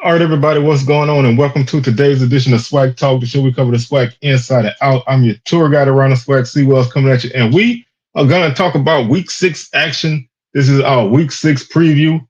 All right, everybody, what's going on? And welcome to today's edition of SWAC Talk, the show we cover the SWAC inside and out. I'm your tour guide around the SWAC. See what's coming at you. And we are going to talk about week 6 action. This is our week 6 preview.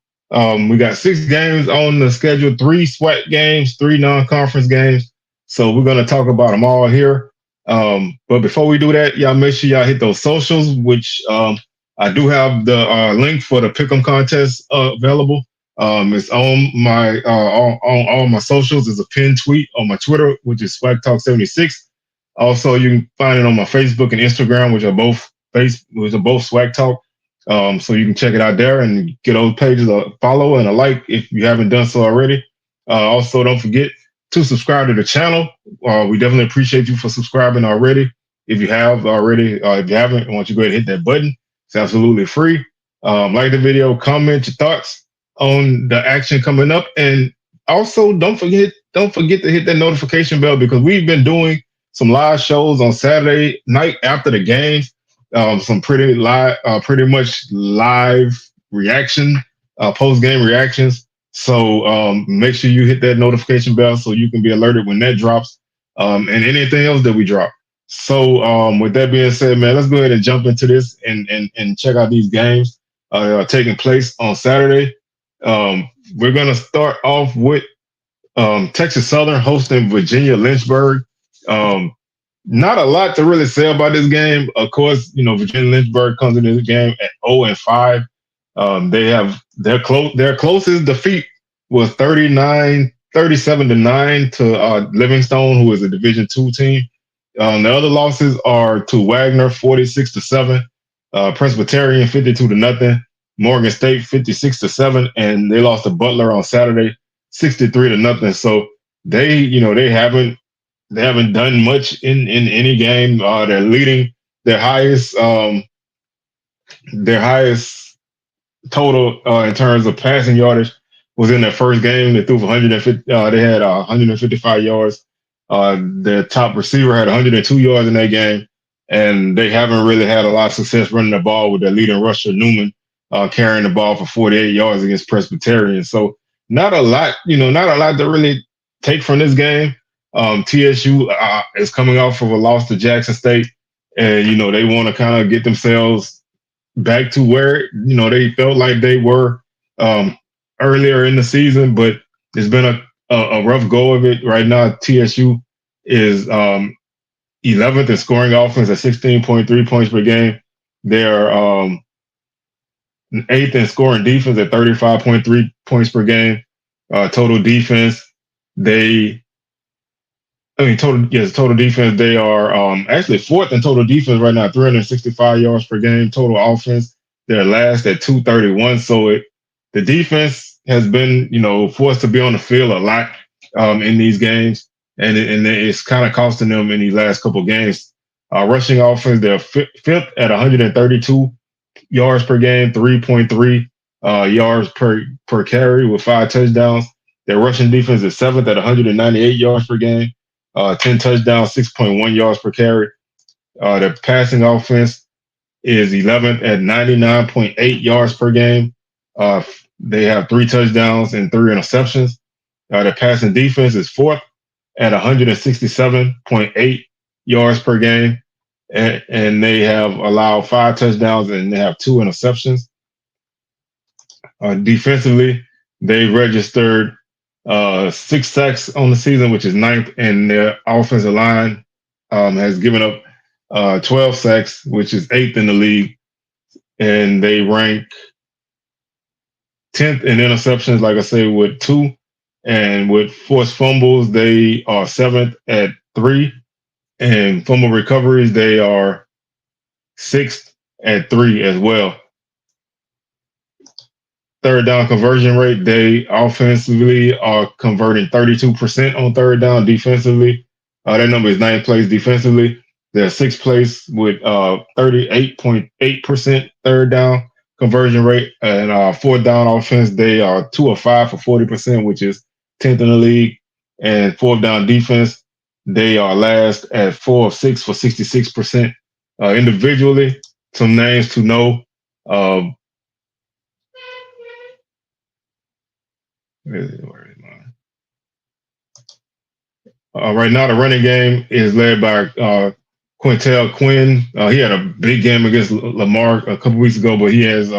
We got 6 games on the schedule, 3 SWAC games, 3 non conference games. So we're going to talk about them all here. But before we do that, y'all make sure y'all hit those socials, which I do have the link for the Pick'em contest available. It's on my on all my socials. There's a pinned tweet on my Twitter, which is Swag Talk 76. Also, you can find it on my Facebook and Instagram, which are both Swag Talk. So you can check it out there and get those pages a follow and a like if you haven't done so already. Also, don't forget to subscribe to the channel. We definitely appreciate you for subscribing already. If you have already, if you haven't, I want you to go ahead and hit that button. It's absolutely free. Like the video, comment your thoughts on the action coming up, and also don't forget to hit that notification bell because we've been doing some live shows on Saturday night after the games. Some pretty much live reaction, post game reactions. So make sure you hit that notification bell so you can be alerted when that drops, and anything else that we drop. So with that being said, man, let's go ahead and jump into this and check out these games taking place on Saturday. We're going to start off with Texas Southern hosting Virginia Lynchburg. Um, Not a lot to really say about this game. Of course, Virginia Lynchburg comes into the game at 0-5. They have their closest defeat was 37-9 to Livingstone, who is a Division II team. The other losses are to Wagner 46-7, Presbyterian 52-0. Morgan State 56-7, and they lost to Butler on Saturday 63-0. So they haven't done much in any game. They're leading their highest total in terms of passing yardage was in their first game. They threw for 150. They had 155 yards. Their top receiver had 102 yards in that game, and they haven't really had a lot of success running the ball with their leading rusher Newman carrying the ball for 48 yards against Presbyterian. So not a lot to really take from this game. TSU is coming off of a loss to Jackson State, and they want to kind of get themselves back to where they felt like they were earlier in the season. But it's been a rough go of it right now. TSU is 11th in scoring offense at 16.3 points per game. They're 8th in scoring defense at 35.3 points per game. Total defense, total defense. They are actually 4th in total defense right now, 365 yards per game. Total offense, they're last at 231. So the defense has been, forced to be on the field a lot in these games, and it's kind of costing them in these last couple of games. Rushing offense, they're 5th at 132 yards per game, 3.3 yards per carry with 5 touchdowns. Their rushing defense is 7th at 198 yards per game, 10 touchdowns, 6.1 yards per carry. Their passing offense is 11th at 99.8 yards per game. They have 3 touchdowns and 3 interceptions. Their passing defense is 4th at 167.8 yards per game, and they have allowed 5 touchdowns and they have 2 interceptions. Defensively, they registered 6 sacks on the season, which is 9th, and their offensive line has given up 12 sacks, which is 8th in the league, and they rank 10th in interceptions, like I say, with 2, and with forced fumbles, they are 7th at 3, and fumble recoveries, they are 6th at 3 as well. Third down conversion rate, they offensively are converting 32% on third down. Defensively, that number is 9th place defensively. They're 6th place with 38.8% third down conversion rate. And fourth down offense, they are 2 of 5 for 40%, which is 10th in the league. And fourth down defense, they are last at 4 of 6 for 66%. Individually, some names to know. Where is mine? Right now, the running game is led by Quintel Quinn. He had a big game against Lamar a couple weeks ago, but he has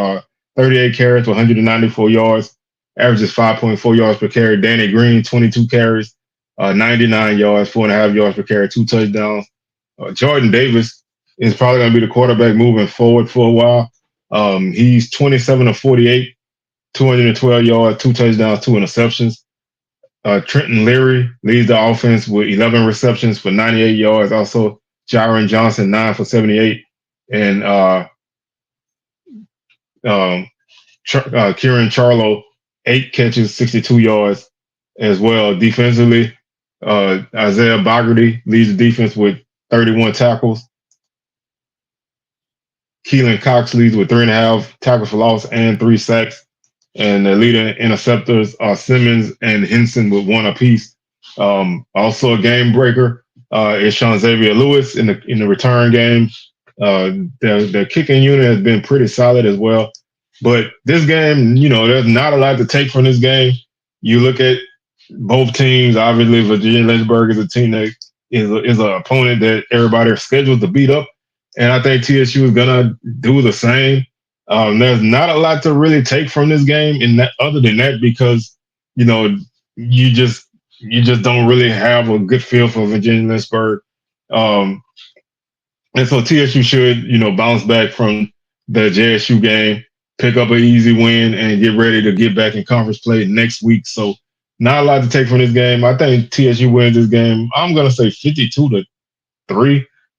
38 carries, 194 yards, averages 5.4 yards per carry. Danny Green, 22 carries, 99 yards, 4.5 yards per carry, 2 touchdowns. Jordan Davis is probably going to be the quarterback moving forward for a while. He's 27 of 48, 212 yards, 2 touchdowns, 2 interceptions. Trenton Leary leads the offense with 11 receptions for 98 yards. Also, Jaron Johnson, 9 for 78. And um, Kieran Charlo, 8 catches, 62 yards as well. Defensively, Isaiah Bogarty leads the defense with 31 tackles. Keelan Cox leads with 3.5 tackles for loss and 3 sacks. And the leading interceptors are Simmons and Henson with 1 apiece. Also a game breaker is Sean Xavier Lewis in the return game. The kicking unit has been pretty solid as well. But this game, there's not a lot to take from this game. You look at both teams. Obviously, Virginia Lynchburg is a team that is an opponent that everybody is scheduled to beat up, and I think TSU is gonna do the same. There's not a lot to really take from this game, other than that, because you know you just don't really have a good feel for Virginia Lynchburg, um, and so TSU should bounce back from the JSU game, pick up an easy win, and get ready to get back in conference play next week. So not a lot to take from this game. I think TSU wins this game. I'm gonna say 52-3.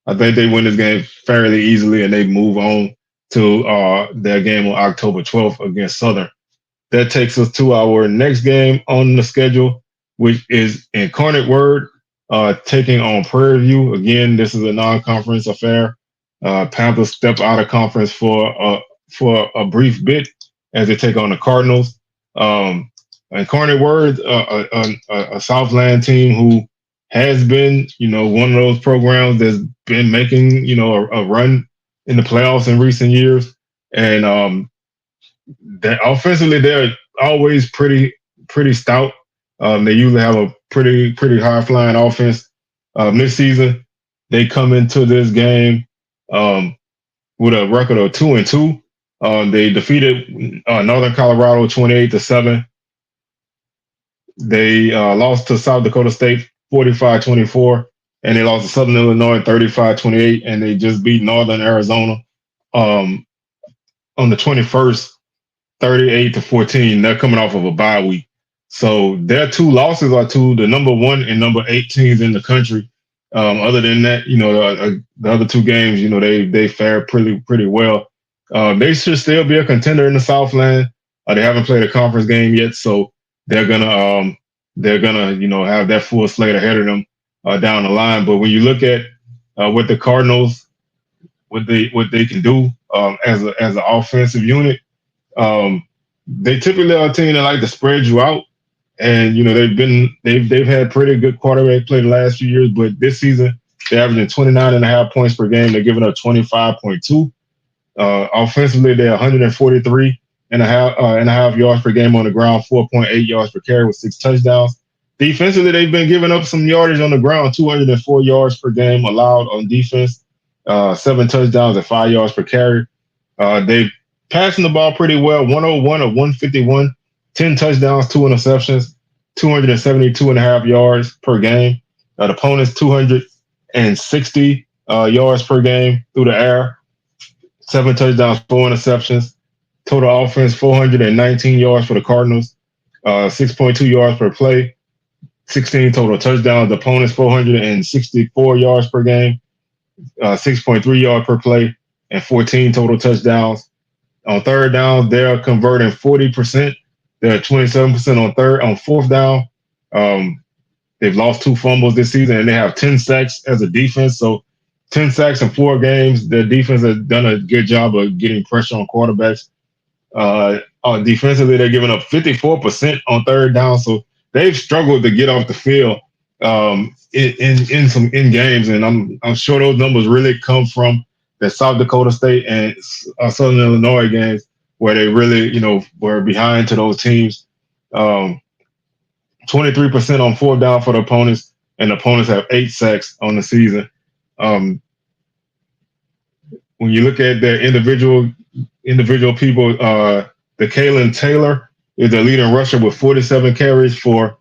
I think they win this game fairly easily, and they move on to their game on October 12th against Southern. That takes us to our next game on the schedule, which is Incarnate Word taking on Prairie View. Again, this is a non-conference affair. Panthers step out of conference for a brief bit as they take on the Cardinals. Incarnate Word, a Southland team who has been, one of those programs that's been making, a run in the playoffs in recent years. And that offensively, they're always pretty stout. They usually have a pretty high flying offense. This season, they come into this game with a record of 2-2. They defeated Northern Colorado 28-7. They lost to South Dakota State 45-24, and they lost to Southern Illinois 35-28, and they just beat Northern Arizona on the 21st 38-14. They're coming off of a bye week. So their 2 losses are to the number 1 and number 8 teams in the country. Other than that, the other 2 games, they fared pretty well. They should still be a contender in the Southland. They haven't played a conference game yet, so they're gonna have that full slate ahead of them down the line. But when you look at what the Cardinals, what they can do as an offensive unit, they typically are a team that like to spread you out. And they've had pretty good quarterback play the last few years, but this season they're averaging 29.5 points per game. They're giving up 25.2. Offensively, they're 143 and a half yards per game on the ground, 4.8 yards per carry with 6 touchdowns. Defensively, they've been giving up some yardage on the ground, 204 yards per game allowed on defense, 7 touchdowns and 5 yards per carry. They've passing the ball pretty well, 101 of 151, 10 touchdowns, 2 interceptions, 272.5 yards per game. The opponent's 260 yards per game through the air, 7 touchdowns, 4 interceptions. Total offense, 419 yards for the Cardinals, 6.2 yards per play, 16 total touchdowns. The opponent's 464 yards per game, 6.3 yards per play, and 14 total touchdowns. On third down, they're converting 40%. They're 27% on fourth down. They've lost 2 fumbles this season, and they have 10 sacks as a defense. So 10 sacks in 4 games. Their defense has done a good job of getting pressure on quarterbacks. Defensively, they're giving up 54% on third down. So they've struggled to get off the field in games, and I'm sure those numbers really come from the South Dakota State and Southern Illinois games where they really, were behind to those teams. 23% on fourth down for the opponents, and opponents have 8 sacks on the season. Um, when you look at their individual people, the Kalen Taylor is the leading rusher with 47 carries for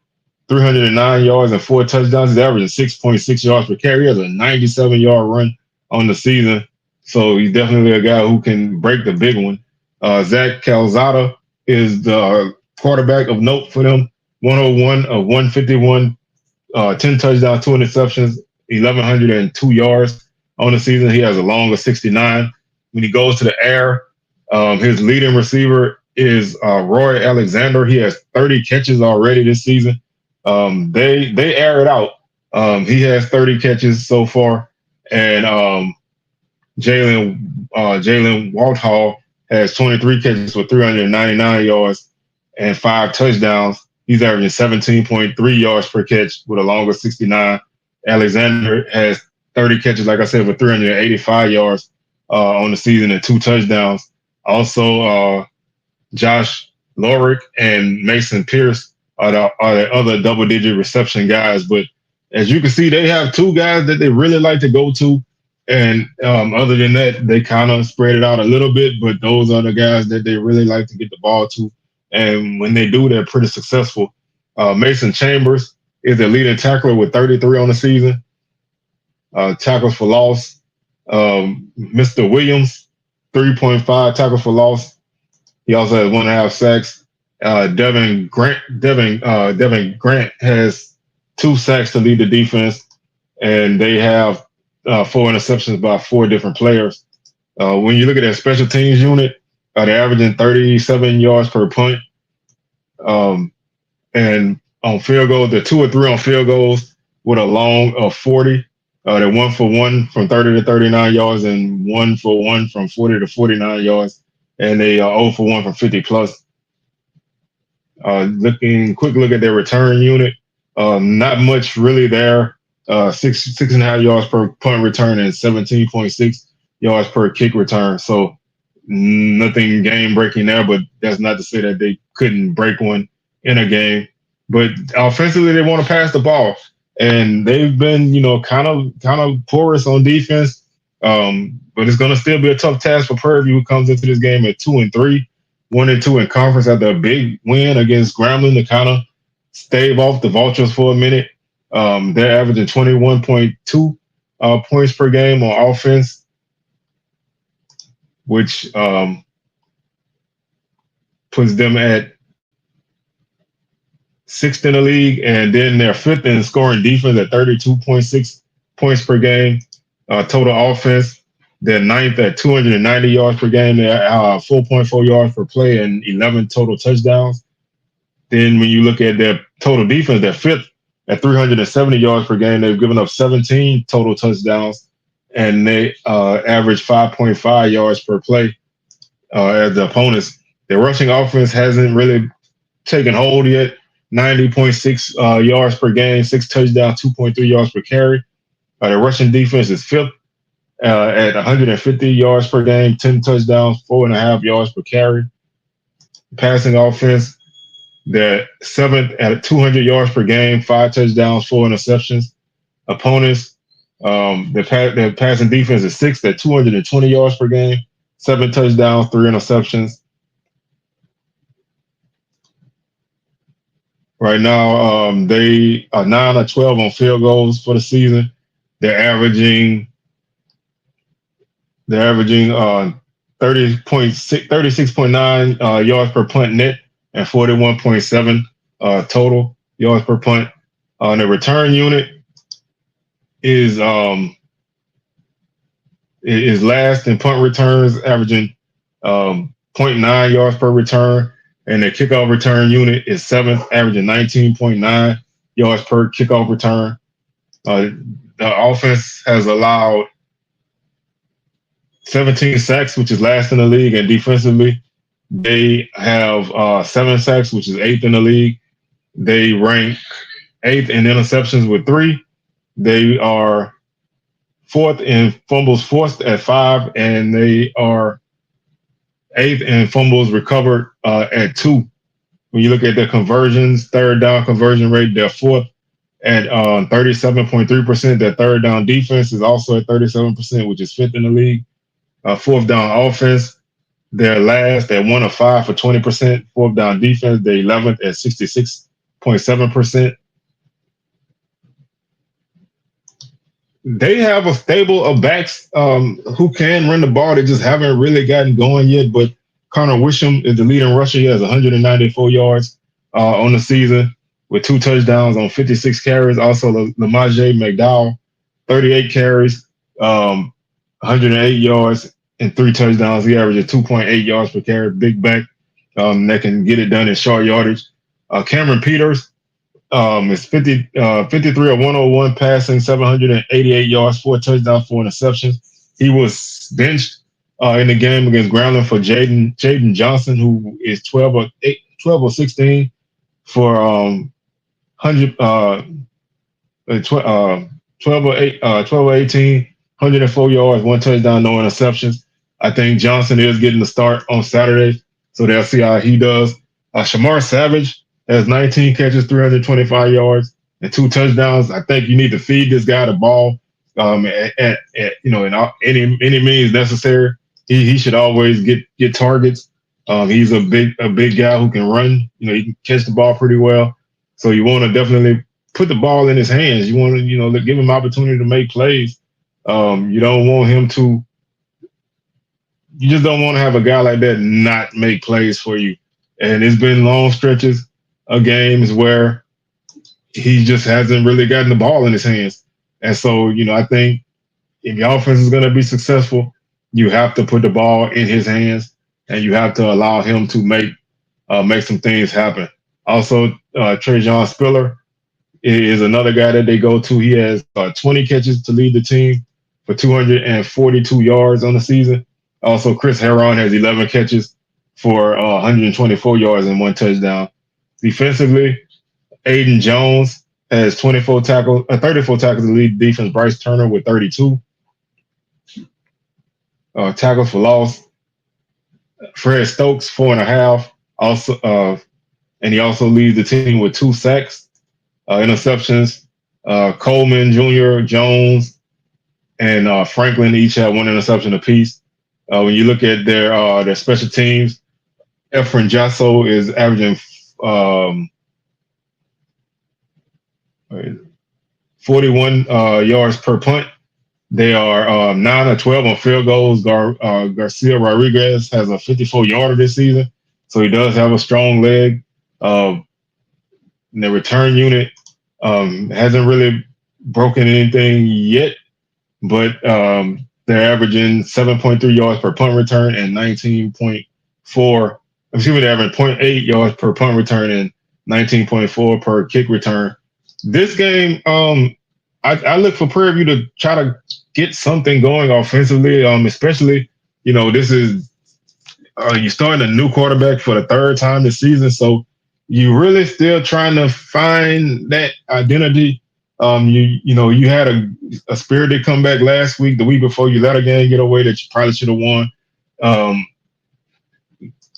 309 yards and 4 touchdowns. He's averaging 6.6 yards per carry. He has a 97-yard run on the season. So he's definitely a guy who can break the big one. Zach Calzada is the quarterback of note for them. 101 of 151, 10 touchdowns, 2 interceptions, 1,102 yards on the season. He has a long of 69. When he goes to the air, his leading receiver is Roy Alexander. He has 30 catches already this season. They air it out. He has 30 catches so far, and Jalen Walthall has 23 catches for 399 yards and 5 touchdowns. He's averaging 17.3 yards per catch with a long of 69. Alexander has 30 catches, like I said, for 385 yards on the season and 2 touchdowns. Also, Josh Lorick and Mason Pierce are the other double-digit reception guys. But as you can see, they have 2 guys that they really like to go to. And other than that, they kind of spread it out a little bit. But those are the guys that they really like to get the ball to. And when they do, they're pretty successful. Mason Chambers is the leading tackler with 33 on the season. Tackles for loss. Mr. Williams, 3.5 tackles for loss. He also has 1.5 sacks. Devin Grant has 2 sacks to lead the defense, and they have 4 interceptions by 4 different players. When you look at their special teams unit, they're averaging 37 yards per punt. And on field goals, they're 2 or 3 on field goals with a long of 40. They're 1 for 1 from 30 to 39 yards and 1 for 1 from 40 to 49 yards. And they are 0 for 1 from 50 plus. Quick look at their return unit. Not much really there. 6.5 yards per punt return and 17.6 yards per kick return. So nothing game breaking there, but that's not to say that they couldn't break one in a game. But offensively, they want to pass the ball, and they've been, kind of porous on defense. But it's going to still be a tough task for Prairie View, who comes into this game at 2-3, 1-2 in conference after a big win against Grambling to kind of stave off the Vultures for a minute. They're averaging 21.2 points per game on offense, which puts them at 6th in the league, and then they're 5th in scoring defense at 32.6 points per game. Total offense, they're 9th at 290 yards per game. They're 4.4 yards per play and 11 total touchdowns. Then when you look at their total defense, they're 5th at 370 yards per game. They've given up 17 total touchdowns, and they average 5.5 yards per play as the opponents. Their rushing offense hasn't really taken hold yet. 90.6 yards per game, 6 touchdowns, 2.3 yards per carry. Their rushing defense is 5th at 150 yards per game, 10 touchdowns, 4.5 yards per carry. Passing offense, they're 7th at 200 yards per game, 5 touchdowns, 4 interceptions. Opponents, their passing defense is 6th at 220 yards per game, 7 touchdowns, 3 interceptions. Right now, they are 9 or 12 on field goals for the season. They're averaging 36.9 yards per punt net and 41.7 total yards per punt. The return unit is last in punt returns, averaging 0.9 yards per return. And the kickoff return unit is 7th, averaging 19.9 yards per kickoff return. The offense has allowed 17 sacks, which is last in the league, and defensively, they have 7 sacks, which is 8th in the league. They rank 8th in interceptions with 3. They are 4th in fumbles forced at 5, and they are 8th in fumbles recovered at 2. When you look at their conversions, third down conversion rate, they're 4th at 37.3%. Their third down defense is also at 37%, which is fifth in the league. Fourth down offense, they're last at 1 of 5 for 20%. Fourth down defense, they're 11th at 66.7%. They have a stable of backs who can run the ball. They just haven't really gotten going yet. But Connor Wisham is the leading rusher. He has 194 yards on the season with 2 touchdowns on 56 carries. Also, Lamaje McDowell, 38 carries, 108 yards, and 3 touchdowns. He averages 2.8 yards per carry. Big back that can get it done in short yardage. Cameron Peters, it's 53 of 101 passing, 788 yards, 4 touchdowns, 4 interceptions. He was benched in the game against Grambling for Jaden Johnson, who is 12 or 16 for 100, 12 or 8, 12 or 18, 104 yards, 1 touchdown, no interceptions. I think Johnson is getting the start on Saturday, so they'll see how he does. Shamar Savage has 19 catches, 325 yards, and 2 touchdowns. I think you need to feed this guy the ball at in any means necessary. He should always get targets. He's a big guy who can run. He can catch the ball pretty well. So you want to definitely put the ball in his hands. You want to give him opportunity to make plays. You don't want him to. You just don't want to have a guy like that not make plays for you. And it's been long stretches of games where he just hasn't really gotten the ball in his hands. And so, I think if your offense is going to be successful, you have to put the ball in his hands and you have to allow him to make some things happen. Also, Trajan Spiller is another guy that they go to. He has 20 catches to lead the team for 242 yards on the season. Also, Chris Herron has 11 catches for 124 yards and 1 touchdown. Defensively, Aiden Jones has 34 tackles to lead defense. Bryce Turner with 32 tackles for loss. Fred Stokes 4.5. Also, and he also leads the team with 2 sacks, interceptions. Coleman Jr., Jones, and Franklin each have 1 interception apiece. When you look at their special teams, Efren Jasso is averaging 41 yards per punt. They are 9 of 12 on field goals. Garcia Rodriguez has a 54-yarder this season, so he does have a strong leg. The return unit hasn't really broken anything yet, but they're averaging 7.3 yards per punt return and 19.4. They're averaging 0.8 yards per punt return and 19.4 per kick return. This game, I look for Prairie View to try to get something going offensively, especially, this is you're starting a new quarterback for the third time this season, so you really still trying to find that identity. You had a spirited comeback last week. The week before, you let a game get away that you probably should have won.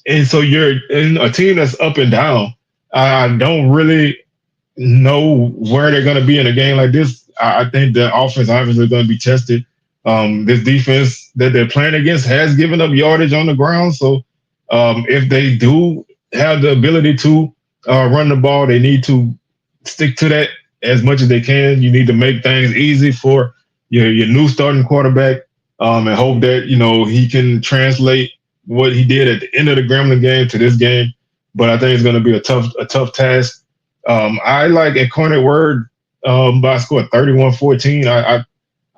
And so you're in a team that's up and down. I don't really know where they're going to be in a game like this. I think the offense obviously is going to be tested. This defense that they're playing against has given up yardage on the ground. So if they do have the ability to run the ball, they need to stick to that as much as they can. You need to make things easy for your new starting quarterback and hope that, he can translate what he did at the end of the Grambling game to this game. But I think it's going to be a tough task. I like at Cornet Word by a score of 31-14.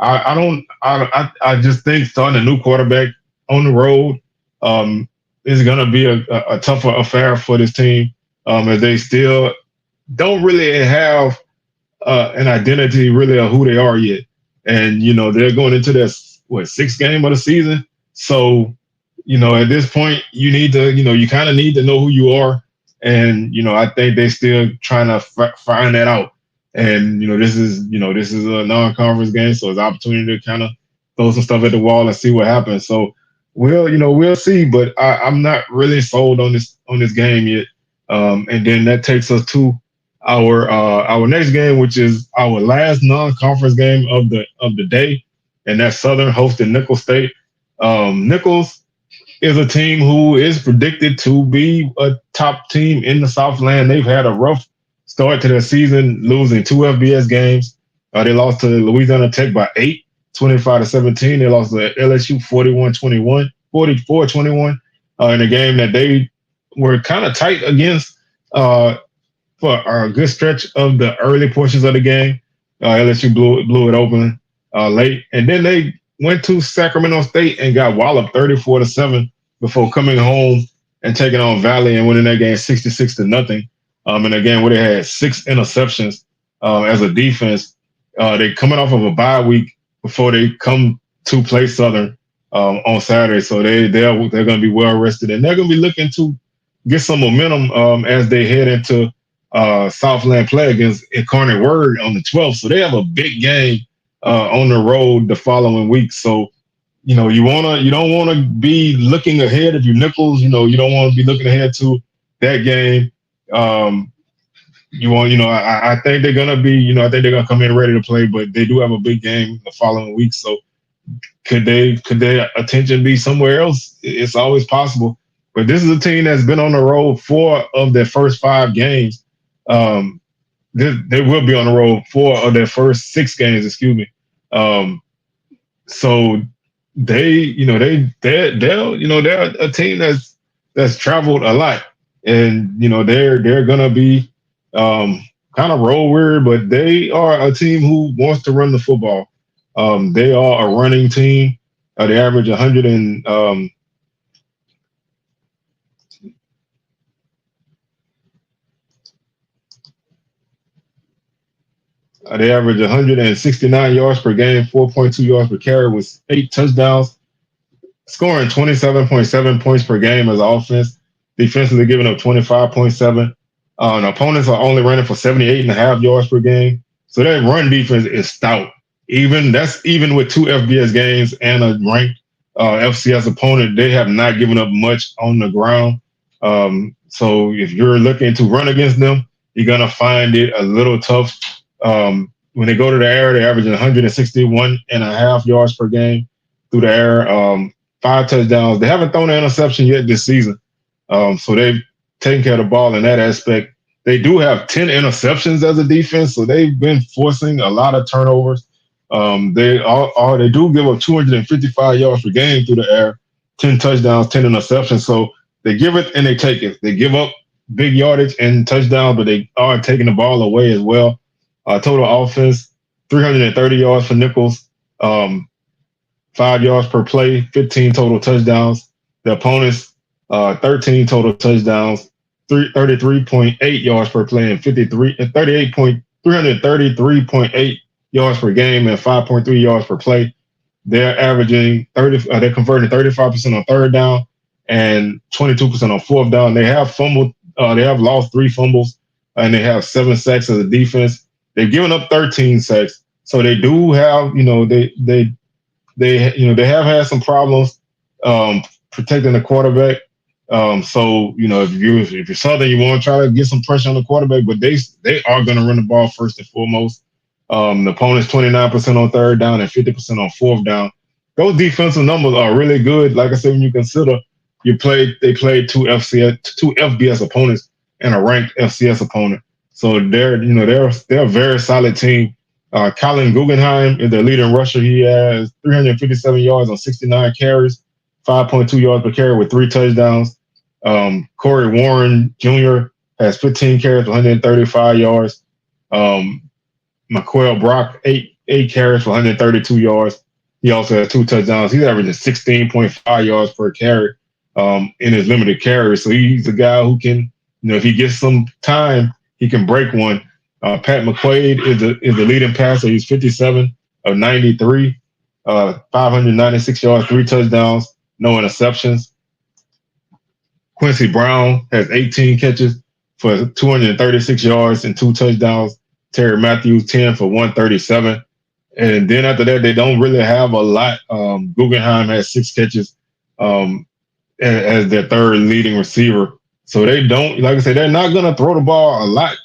I just think starting a new quarterback on the road is going to be a tougher affair for this team as they still don't really have an identity really of who they are yet. And, they're going into their, 6th game of the season. So, at this point, you need to, you kind of need to know who you are. And, I think they're still trying to find that out. And, this is a non-conference game. So it's an opportunity to kind of throw some stuff at the wall and see what happens. So we'll see, but I'm not really sold on this game yet. And then that takes us to our next game, which is our last non-conference game of the day, and that's Southern hosting Nicholls State. Nicholls is a team who is predicted to be a top team in the Southland. They've had a rough start to their season, losing two FBS games. They lost to Louisiana Tech by 8, 25-17. They lost to LSU 41-21, 44-21 in a game that they were kind of tight against for a good stretch of the early portions of the game. LSU blew it open late, and then they went to Sacramento State and got walloped 34-7 before coming home and taking on Valley and winning that game 66-0. In a game where they had 6 interceptions as a defense. They coming off of a bye week before they come to play Southern on Saturday, so they're going to be well rested, and they're going to be looking to get some momentum as they head into Southland play against Incarnate Word on the 12th. So they have a big game on the road the following week. So you don't want to be looking ahead if you're Nicholls. You don't want to be looking ahead to that game. I think they're gonna be, I think they're gonna come in ready to play, but they do have a big game the following week. So could their attention be somewhere else? It's always possible. But this is a team that's been on the road 4 of their first 5 games. They will be on the road 4 of their first 6 games. Excuse me. So they're a team that's traveled a lot, and they're gonna be kind of roll weird, but they are a team who wants to run the football. They are a running team. They average 100 and they average 169 yards per game, 4.2 yards per carry, with 8 touchdowns, scoring 27.7 points per game as offense. Defensively giving up 25.7. And opponents are only running for 78.5 yards per game. So that run defense is stout. Even with 2 FBS games and a ranked FCS opponent, they have not given up much on the ground. So if you're looking to run against them, you're gonna find it a little tough. When they go to the air, they're averaging 161.5 yards per game through the air, 5 touchdowns. They haven't thrown an interception yet this season. So they've taken care of the ball in that aspect. They do have 10 interceptions as a defense, so they've been forcing a lot of turnovers. They do give up 255 yards per game through the air, 10 touchdowns, 10 interceptions. So they give it and they take it. They give up big yardage and touchdowns, but they are taking the ball away as well. Total offense, 330 yards for Nicholls, 5 yards per play, 15 total touchdowns. The opponents, 13 total touchdowns, 33.8 yards per play, and 333.8 yards per game, and 5.3 yards per play. They're averaging 30. They're converting 35% on third down and 22% on fourth down. They have fumbled. They have lost 3 fumbles, and they have 7 sacks as a defense. They've given up 13 sacks, so they do have. They have had some problems protecting the quarterback. So if you're Southern, you want to try to get some pressure on the quarterback, but they are going to run the ball first and foremost. The opponent's 29% on third down and 50% on fourth down. Those defensive numbers are really good. Like I said, when you consider they played 2 FBS opponents and a ranked FCS opponent. So they're a very solid team. Colin Guggenheim is their leading rusher. He has 357 yards on 69 carries, 5.2 yards per carry with 3 touchdowns. Corey Warren Jr. has 15 carries, 135 yards. McQuell Brock, 8 carries for 132 yards. He also has 2 touchdowns. He's averaging 16.5 yards per carry in his limited carries. So he's a guy who can, if he gets some time, he can break one. Pat McQuaid is the leading passer. He's 57 of 93, 596 yards, 3 touchdowns, no interceptions. Quincy Brown has 18 catches for 236 yards and 2 touchdowns. Terry Matthews, 10 for 137. And then after that, they don't really have a lot. Guggenheim has 6 catches as their third leading receiver. So they don't, like I said, they're not going to throw the ball a lot.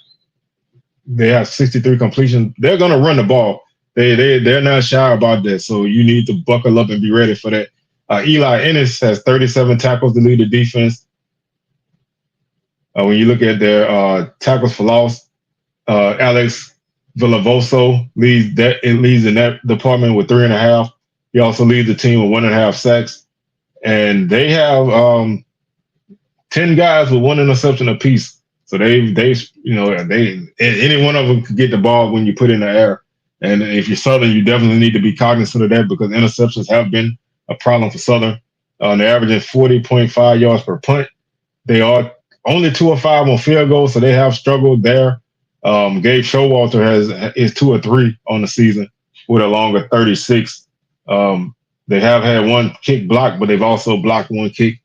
They have 63 completions. They're gonna run the ball. They're not shy about that. So you need to buckle up and be ready for that. Eli Ennis has 37 tackles to lead the defense. When you look at their tackles for loss, Alex Villavoso leads in that department with 3.5. He also leads the team with 1.5 sacks, and they have 10 guys with one interception apiece. So they any one of them could get the ball when you put it in the air. And if you're Southern, you definitely need to be cognizant of that because interceptions have been a problem for Southern. They're averaging 40.5 yards per punt. They are only 2 or 5 on field goals, so they have struggled there. Gabe Showalter is 2 or 3 on the season with a longer 36. They have had one kick block, but they've also blocked one kick.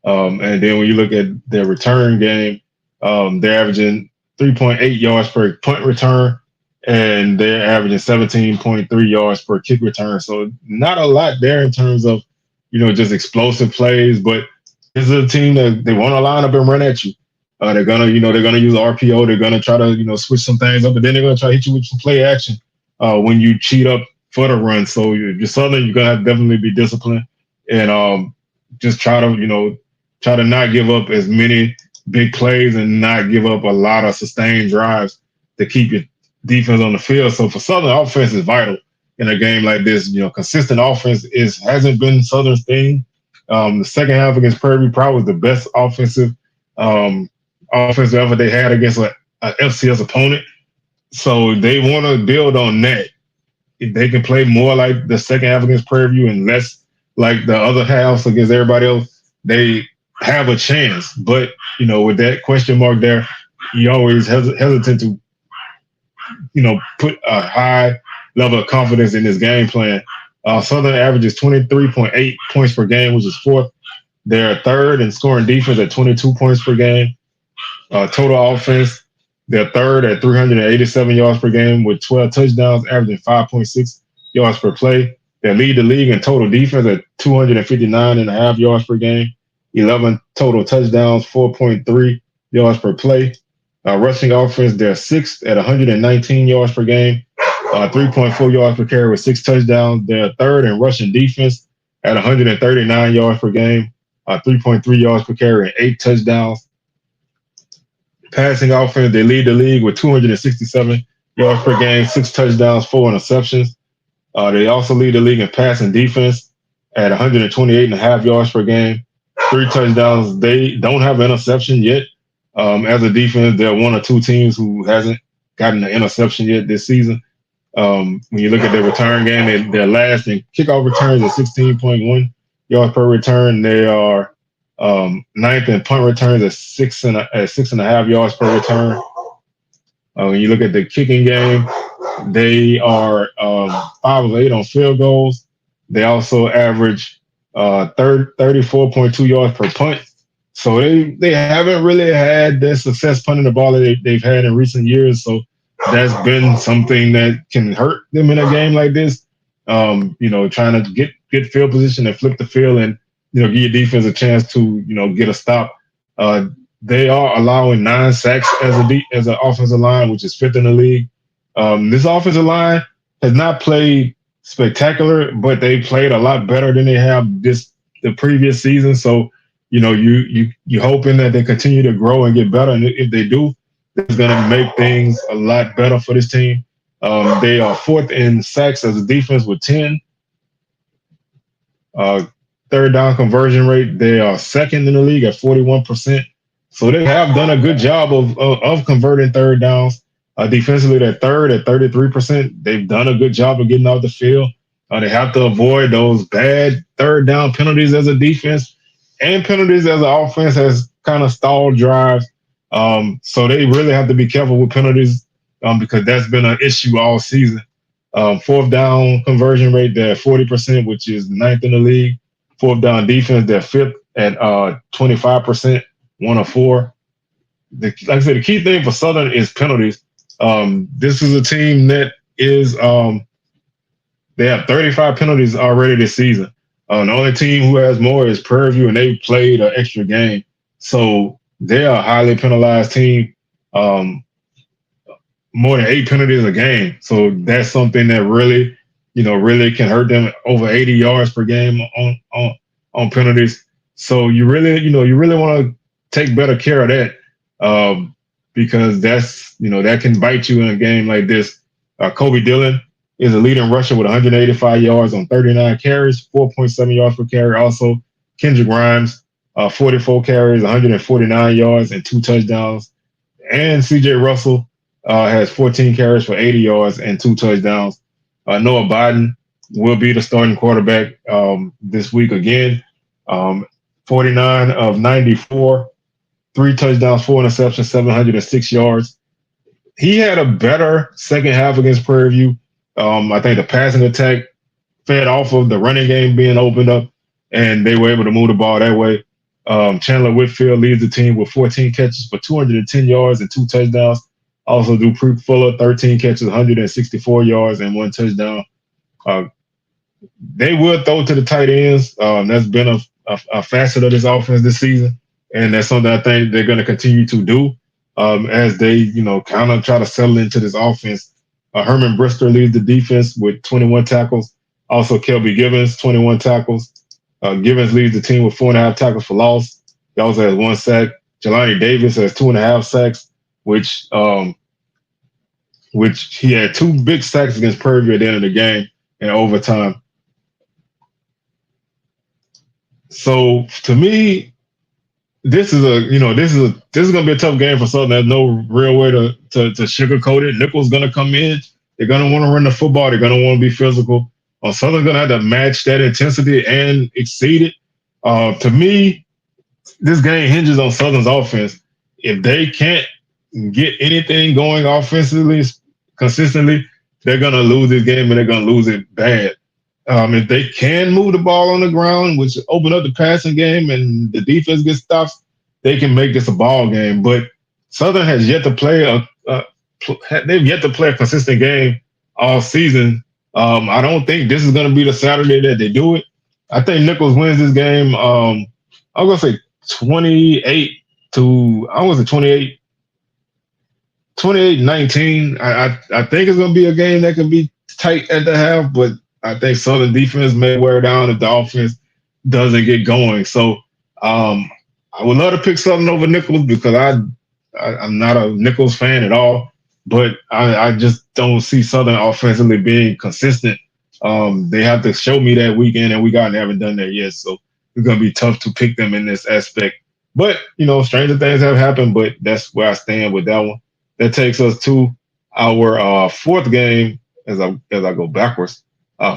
And then when you look at their return game, they're averaging 3.8 yards per punt return, and they're averaging 17.3 yards per kick return. So not a lot there in terms of, just explosive plays, but this is a team that they want to line up and run at you. They're gonna use RPO. They're gonna try to, switch some things up, but then they're gonna try to hit you with some play action when you cheat up for the run. So if you're Southern, you're gonna have to definitely be disciplined and just try to not give up as many big plays and not give up a lot of sustained drives to keep your defense on the field. So for Southern, offense is vital in a game like this. Consistent offense hasn't been Southern's thing. The second half against Prairie probably was the best offensive effort they had against an FCS opponent. So they want to build on that. If they can play more like the second half against Prairie View and less like the other halves against everybody else, they have a chance. But, with that question mark there, you always hesitant to, put a high level of confidence in this game plan. Southern averages 23.8 points per game, which is fourth. They're third in scoring defense at 22 points per game. Total offense, they're third at 387 yards per game with 12 touchdowns, averaging 5.6 yards per play. They lead the league in total defense at 259.5 yards per game, 11 total touchdowns, 4.3 yards per play. Rushing offense, they're sixth at 119 yards per game, 3.4 yards per carry with 6 touchdowns. They're third in rushing defense at 139 yards per game, 3.3 yards per carry and 8 touchdowns. Passing offense, they lead the league with 267 yards per game, 6 touchdowns, 4 interceptions. They also lead the league in passing defense at 128.5 yards per game, 3 touchdowns. They don't have an interception yet. As a defense, they're one or two teams who hasn't gotten an interception yet this season. When you look at their return game, they're last in kickoff returns at 16.1 yards per return. They are ninth in punt returns at 6.5 yards per return. When you look at the kicking game, they are 5 of 8 on field goals. They also average 34.2 yards per punt. So they haven't really had that success punting the ball that they've had in recent years. So that's been something that can hurt them in a game like this. Trying to get field position and flip the field and, give your defense a chance to, get a stop. They are allowing 9 sacks as an offensive line, which is 5th in the league. This offensive line has not played spectacular, but they played a lot better than they have the previous season. So, you're hoping that they continue to grow and get better. And if they do, it's going to make things a lot better for this team. They are 4th in sacks as a defense with 10. Third down conversion rate, they are 2nd in the league at 41%. So they have done a good job of converting third downs. Defensively, they're 3rd at 33%. They've done a good job of getting off the field. They have to avoid those bad third down penalties as a defense, and penalties as an offense has kind of stalled drives. So they really have to be careful with penalties because that's been an issue all season. 4th down conversion rate, they're at 40%, which is 9th in the league. 4th down defense, they're 5th at 25%, 1 of 4. Like I said, the key thing for Southern is penalties. This is a team that is they have 35 penalties already this season. The only team who has more is Prairie View, and they played an extra game. So they're a highly penalized team. more than 8 penalties a game. So that's something that really, really can hurt them. Over 80 yards per game on penalties. So you really want to take better care of that, because that can bite you in a game like this. Kobe Dillon is a leading rusher with 185 yards on 39 carries, 4.7 yards per carry. Also, Kendrick Grimes, 44 carries, 149 yards, and 2 touchdowns. And C.J. Russell has 14 carries for 80 yards and 2 touchdowns. Noah Biden will be the starting quarterback this week again. 49 of 94, 3 touchdowns, 4 interceptions, 706 yards. He had a better second half against Prairie View. I think the passing attack fed off of the running game being opened up, and they were able to move the ball that way. Chandler Whitfield leads the team with 14 catches for 210 yards and 2 touchdowns. Also, Dupree Fuller, 13 catches, 164 yards and 1 touchdown. Uh, they will throw to the tight ends. That's been a facet of this offense this season, and that's something I think they're going to continue to do as they, kind of try to settle into this offense. Herman Brister leads the defense with 21 tackles. Also, Kelby Givens, 21 tackles. Givens leads the team with 4.5 tackles for loss. He also has 1 sack. Jelani Davis has 2.5 sacks, which he had 2 big sacks against Prairie View at the end of the game in overtime. So to me, this is going to be a tough game for Southern. There's no real way to sugarcoat it. Nichols going to come in. They're going to want to run the football. They're going to want to be physical. Southern's going to have to match that intensity and exceed it. To me, this game hinges on Southern's offense. If they can't get anything going offensively consistently, they're going to lose this game, and they're going to lose it bad. If they can move the ball on the ground, which open up the passing game, and the defense gets stops, they can make this a ball game. But Southern has yet to play they've yet to play a consistent game all season. I don't think this is going to be the Saturday that they do it. I think Nichols wins this game. I'm going to say 28 to, I was at 28 28-19. I think it's going to be a game that can be tight at the half, but I think Southern defense may wear down if the offense doesn't get going. So I would love to pick Southern over Nichols because I'm not a Nichols fan at all, but I just don't see Southern offensively being consistent. They have to show me that weekend, and we haven't done that yet. So it's going to be tough to pick them in this aspect. But, stranger things have happened, but that's where I stand with that one. That takes us to our fourth game as I go backwards.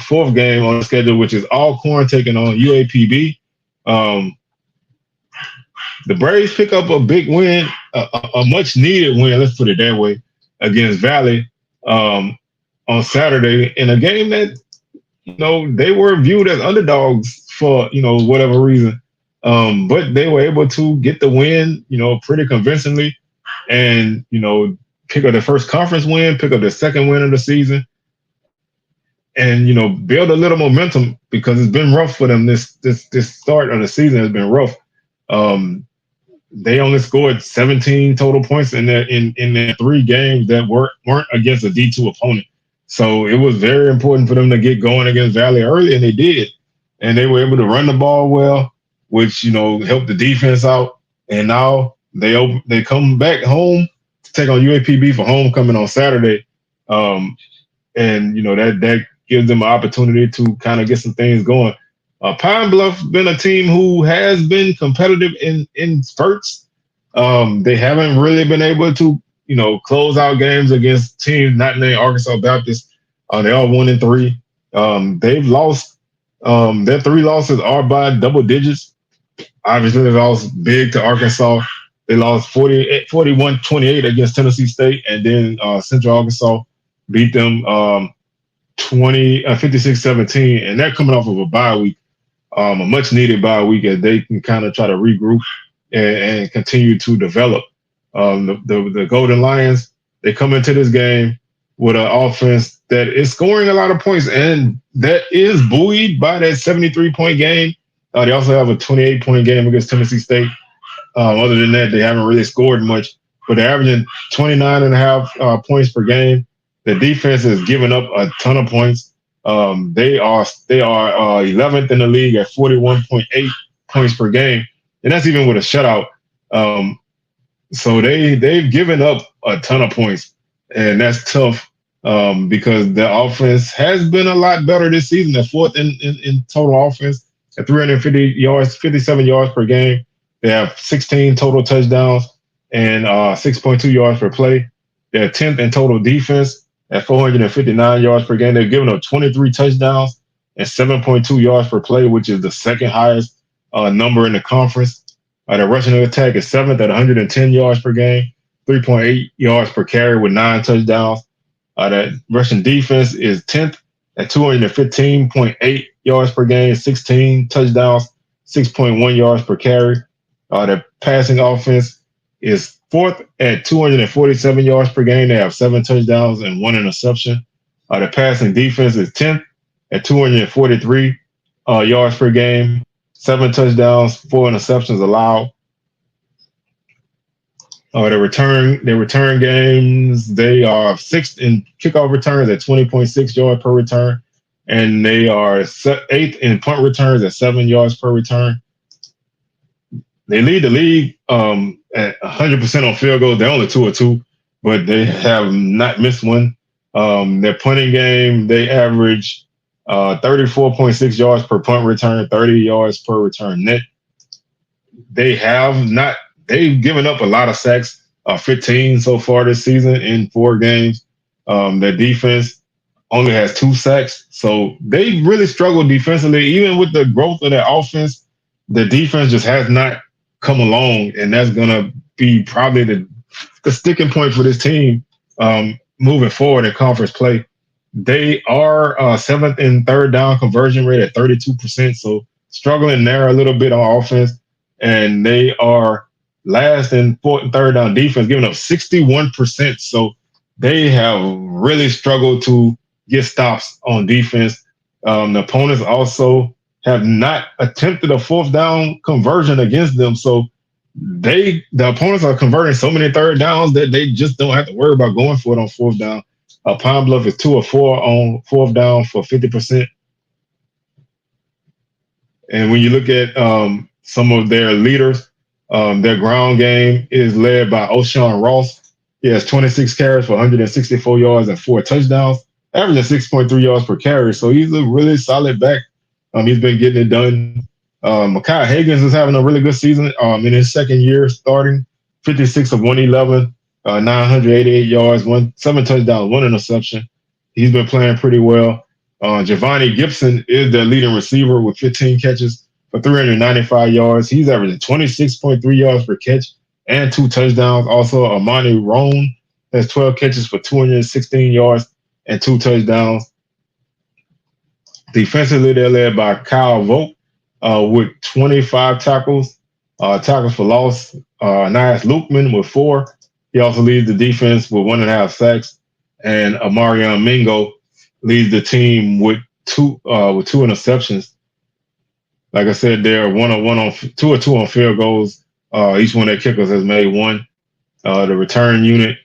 Fourth game on the schedule, which is Alcorn taking on UAPB. The Braves pick up a big win, a much needed win, let's put it that way, against Valley on Saturday in a game that, they were viewed as underdogs for, whatever reason. But they were able to get the win, pretty convincingly and, pick up their first conference win, pick up their second win of the season and, build a little momentum because it's been rough for them. This start of the season has been rough. They only scored 17 total points in their 3 games that weren't against a D2 opponent. So it was very important for them to get going against Valley early, and they did. And they were able to run the ball well, which, helped the defense out. And now they come back home to take on UAPB for homecoming on Saturday. And, that gives them an opportunity to kind of get some things going. Pine Bluff's been a team who has been competitive in spurts. They haven't really been able to, close out games against teams not named Arkansas Baptist. They are 1-3. They've lost. Their 3 losses are by double digits. Obviously, they lost big to Arkansas. They lost 41-28 against Tennessee State, and then Central Arkansas beat them 56-17, and they're coming off of a bye week. A much needed bye week as they can kind of try to regroup and continue to develop. The Golden Lions, they come into this game with an offense that is scoring a lot of points, and that is buoyed by that 73-point game. They also have a 28-point game against Tennessee State. Other than that, they haven't really scored much. but they're averaging 29 and a half points per game. The defense is giving up a ton of points. They are 11th in the league at 41.8 points per game, and that's even with a shutout. Um, so they've given up a ton of points, and that's tough because the offense has been a lot better this season. They're fourth in total offense at 350 yards, 57 yards per game. They have 16 total touchdowns and 6.2 yards per play. They're 10th in total defense at 459 yards per game. They've given up 23 touchdowns and 7.2 yards per play, which is the second highest number in the conference. The rushing attack is seventh at 110 yards per game, 3.8 yards per carry with 9 touchdowns. The rushing defense is 10th at 215.8 yards per game, 16 touchdowns, 6.1 yards per carry. The passing offense is fourth at 247 yards per game. They have 7 touchdowns and 1 interception. The passing defense is 10th at 243 yards per game, 7 touchdowns, 4 interceptions allowed. Their return games, they are sixth in kickoff returns at 20.6 yards per return, and they are eighth in punt returns at 7 yards per return. They lead the league at 100% on field goals. They're only 2-2, but they have not missed one. Their punting game, they average 34.6 yards per punt return, 30 yards per return net. They've given up a lot of sacks, 15 so far this season in 4 games. Their defense only has 2 sacks. So they really struggled defensively. Even with the growth of their offense, the defense just has not come along, and that's going to be probably the sticking point for this team moving forward in conference play. They are 7th in third down conversion rate at 32%, so struggling there a little bit on offense. And they are last in fourth and third down defense, giving up 61%. So they have really struggled to get stops on defense. The opponents also have not attempted a fourth down conversion against them. So the opponents are converting so many third downs that they just don't have to worry about going for it on fourth down. Pine Bluff is 2 of 4 on fourth down for 50%. And when you look at some of their leaders, their ground game is led by O'Shawn Ross. He has 26 carries for 164 yards and 4 touchdowns, averaging 6.3 yards per carry. So he's a really solid back. He's been getting it done. Mekhi Higgins is having a really good season in his second year starting, 56 of 111, 988 yards, 7 touchdowns, 1 interception. He's been playing pretty well. Giovanni Gibson is their leading receiver with 15 catches for 395 yards. He's averaging 26.3 yards per catch and 2 touchdowns. Also, Amani Roan has 12 catches for 216 yards and 2 touchdowns. Defensively, they're led by Kyle Vogt with 25 tackles, tackles for loss. Nias Lukeman with 4. He also leads the defense with 1.5 sacks. And Amarion Mingo leads the team with 2 interceptions. Like I said, they're 1 of 1 on 2 of 2 on field goals. Each one of their kickers has made 1. The return unit,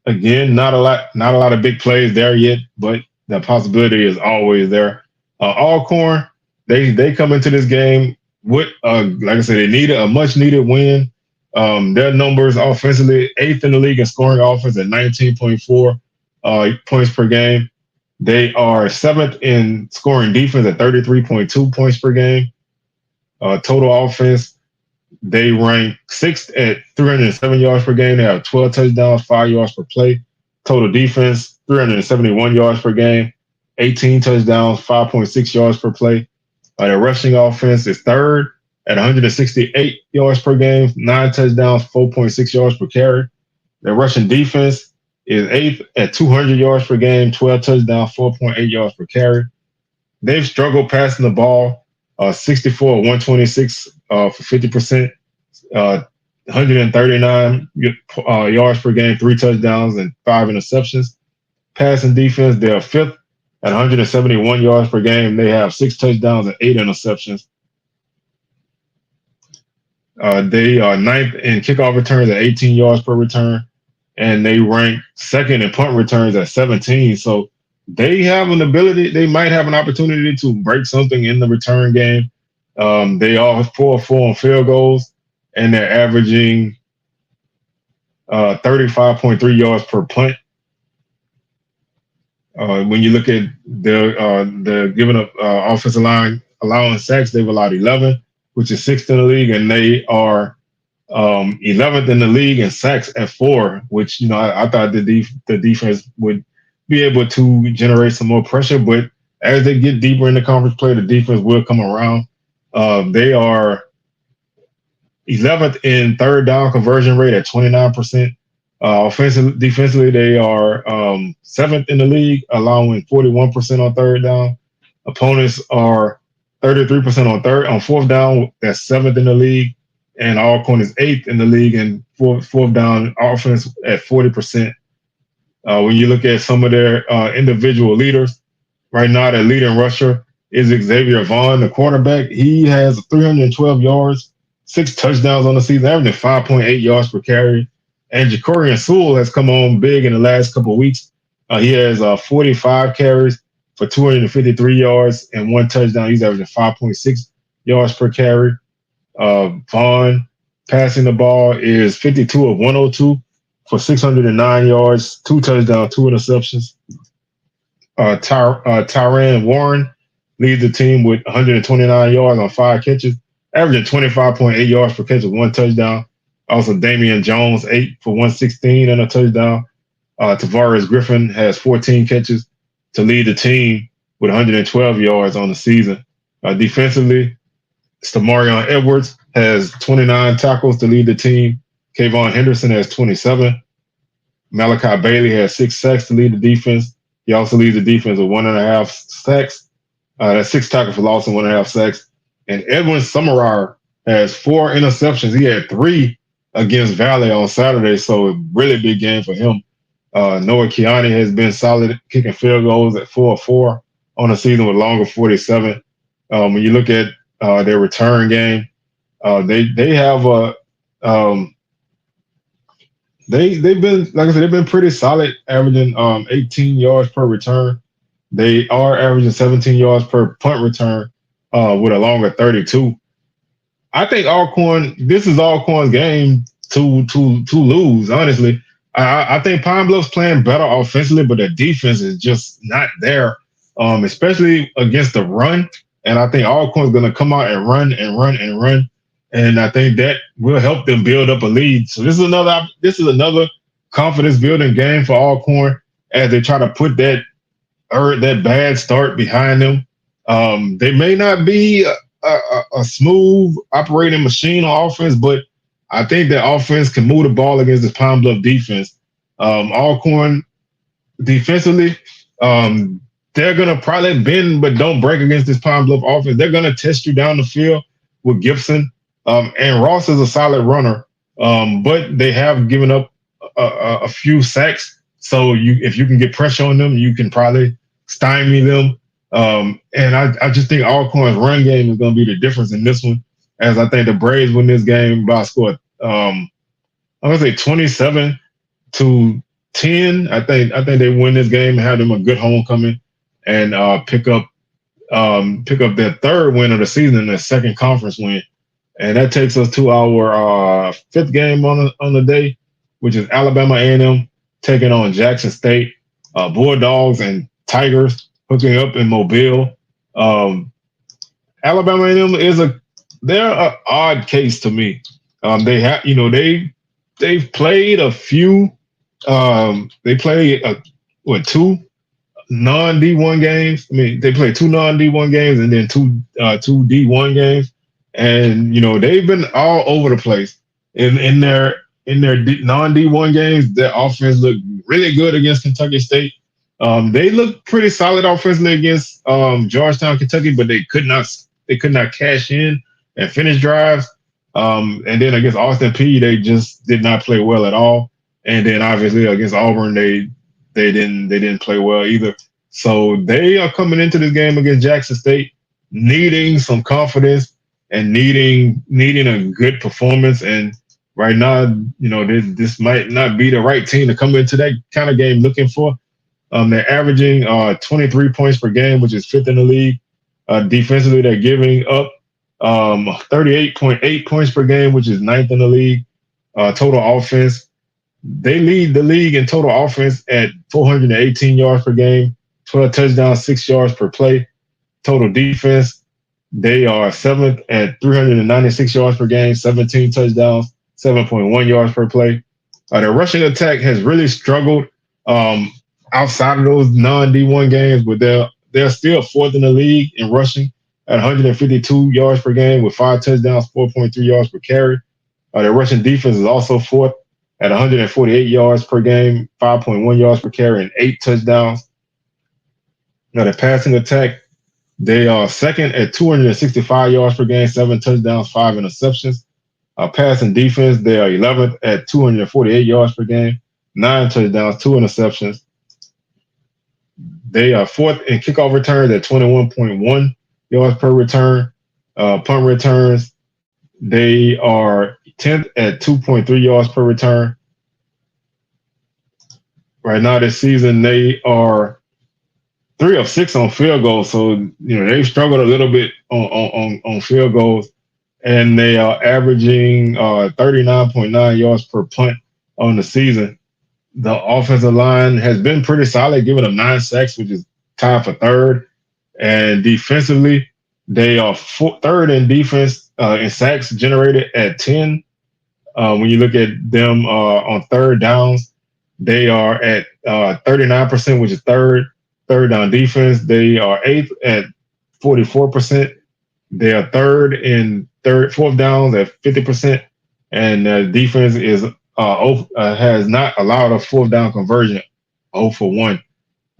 again, not a lot of big plays there yet, but the possibility is always there. Alcorn, they come into this game with, like I said, they needed a much needed win. Their numbers offensively, 8th in the league in scoring offense at 19.4 points per game. They are 7th in scoring defense at 33.2 points per game. Total offense, they rank 6th at 307 yards per game. They have 12 touchdowns, 5 yards per play. Total defense, 371 yards per game, 18 touchdowns, 5.6 yards per play. Their rushing offense is 3rd at 168 yards per game, 9 touchdowns, 4.6 yards per carry. Their rushing defense is 8th at 200 yards per game, 12 touchdowns, 4.8 yards per carry. They've struggled passing the ball, 64 of 126 for 50%, 139 yards per game, 3 touchdowns, and 5 interceptions. Passing defense, they're 5th at 171 yards per game. They have 6 touchdowns and 8 interceptions. They are ninth in kickoff returns at 18 yards per return, and they rank second in punt returns at 17. So they have an ability. They might have an opportunity to break something in the return game. They are 4-4 on field goals, and they're averaging 35.3 yards per punt. When you look at the giving up offensive line allowing sacks, they've allowed 11, which is sixth in the league, and they are 11th in the league in sacks at 4, which I thought the defense would be able to generate some more pressure, but as they get deeper in the conference play, the defense will come around. They are 11th in third down conversion rate at 29%. Defensively, they are 7th in the league, allowing 41% on third down. Opponents are 33% on fourth down. That's 7th in the league, and Alcorn is 8th in the league in fourth down offense at 40%. When you look at some of their individual leaders, right now their leading rusher is Xavier Vaughn, the quarterback. He has 312 yards, 6 touchdowns on the season, averaging 5.8 yards per carry. And Jacorian Sewell has come on big in the last couple of weeks. He has 45 carries for 253 yards and 1 touchdown. He's averaging 5.6 yards per carry. Vaughn passing the ball is 52 of 102 for 609 yards, 2 touchdowns, 2 interceptions. Tyran Warren leads the team with 129 yards on 5 catches, averaging 25.8 yards per catch with 1 touchdown. Also, Damian Jones, 8 for 116 and a touchdown. Tavares Griffin has 14 catches to lead the team with 112 yards on the season. Defensively, Stamarion Edwards has 29 tackles to lead the team. Kayvon Henderson has 27. Malachi Bailey has 6 sacks to lead the defense. He also leads the defense with 1.5 sacks. That's 6 tackles for loss and 1.5 sacks. And Edwin Summerar has 4 interceptions. He had 3 against Valley on Saturday, so a really big game for him. Noah Kiani has been solid kicking field goals at 4-4 on the season with longer 47. When you look at their return game, they have a they've been, like I said, they've been pretty solid, averaging 18 yards per return. They are averaging 17 yards per punt return with a longer 32. I think this is Alcorn's game to lose, honestly. I think Pine Bluff's playing better offensively, but their defense is just not there, especially against the run. And I think Alcorn's going to come out and run and run and run. And I think that will help them build up a lead. So this is another confidence building game for Alcorn as they try to put that bad start behind them. They may not be a smooth operating machine on offense, but I think that offense can move the ball against this Pine Bluff defense. Alcorn defensively, they're going to probably bend but don't break against this Pine Bluff offense. They're going to test you down the field with Gibson. And Ross is a solid runner, but they have given up a few sacks. So if you can get pressure on them, you can probably stymie them. And I just think Alcorn's run game is going to be the difference in this one, as I think the Braves win this game by a score. I'm going to say 27-10. I think they win this game and have them a good homecoming and pick up their 3rd win of the season, their 2nd conference win. And that takes us to our 5th game on the day, which is Alabama A&M taking on Jackson State. Bulldogs and Tigers hooking up in Mobile. Alabama A&M they're an odd case to me. They've played a few. They played 2 non-D1 games. I mean, they played 2 non-D1 games and then 2 D1 games. And they've been all over the place in their non-D1 games. Their offense looked really good against Kentucky State. They looked pretty solid offensively against Georgetown, Kentucky, but they could not cash in and finish drives. And then against Austin Peay, they just did not play well at all. And then obviously against Auburn, they didn't play well either. So they are coming into this game against Jackson State needing some confidence and needing a good performance. And right now, this might not be the right team to come into that kind of game looking for. They're averaging 23 points per game, which is fifth in the league. Defensively, they're giving up 38.8 points per game, which is ninth in the league. Total offense, they lead the league in total offense at 418 yards per game, 12 touchdowns, 6 yards per play. Total defense, they are seventh at 396 yards per game, 17 touchdowns, 7.1 yards per play. Their rushing attack has really struggled outside of those non-D1 games, but they're still fourth in the league in rushing at 152 yards per game with 5 touchdowns, 4.3 yards per carry. Their rushing defense is also fourth at 148 yards per game, 5.1 yards per carry, and 8 touchdowns. Now, the passing attack, they are second at 265 yards per game, 7 touchdowns, 5 interceptions. Passing defense, they are 11th at 248 yards per game, 9 touchdowns, 2 interceptions. They are fourth in kickoff returns at 21.1 yards per return. Punt returns, they are 10th at 2.3 yards per return. Right now this season, they are 3 of 6 on field goals. So, they've struggled a little bit on field goals, and they are averaging 39.9 yards per punt on the season. The offensive line has been pretty solid, giving them 9 sacks, which is tied for third. And defensively, they are third in defense in sacks generated at 10. When you look at them on third downs, they are at 39%, which is third down defense. They are eighth at 44%. They are third in fourth downs at 50%. And defense has not allowed a fourth down conversion, 0 for 1.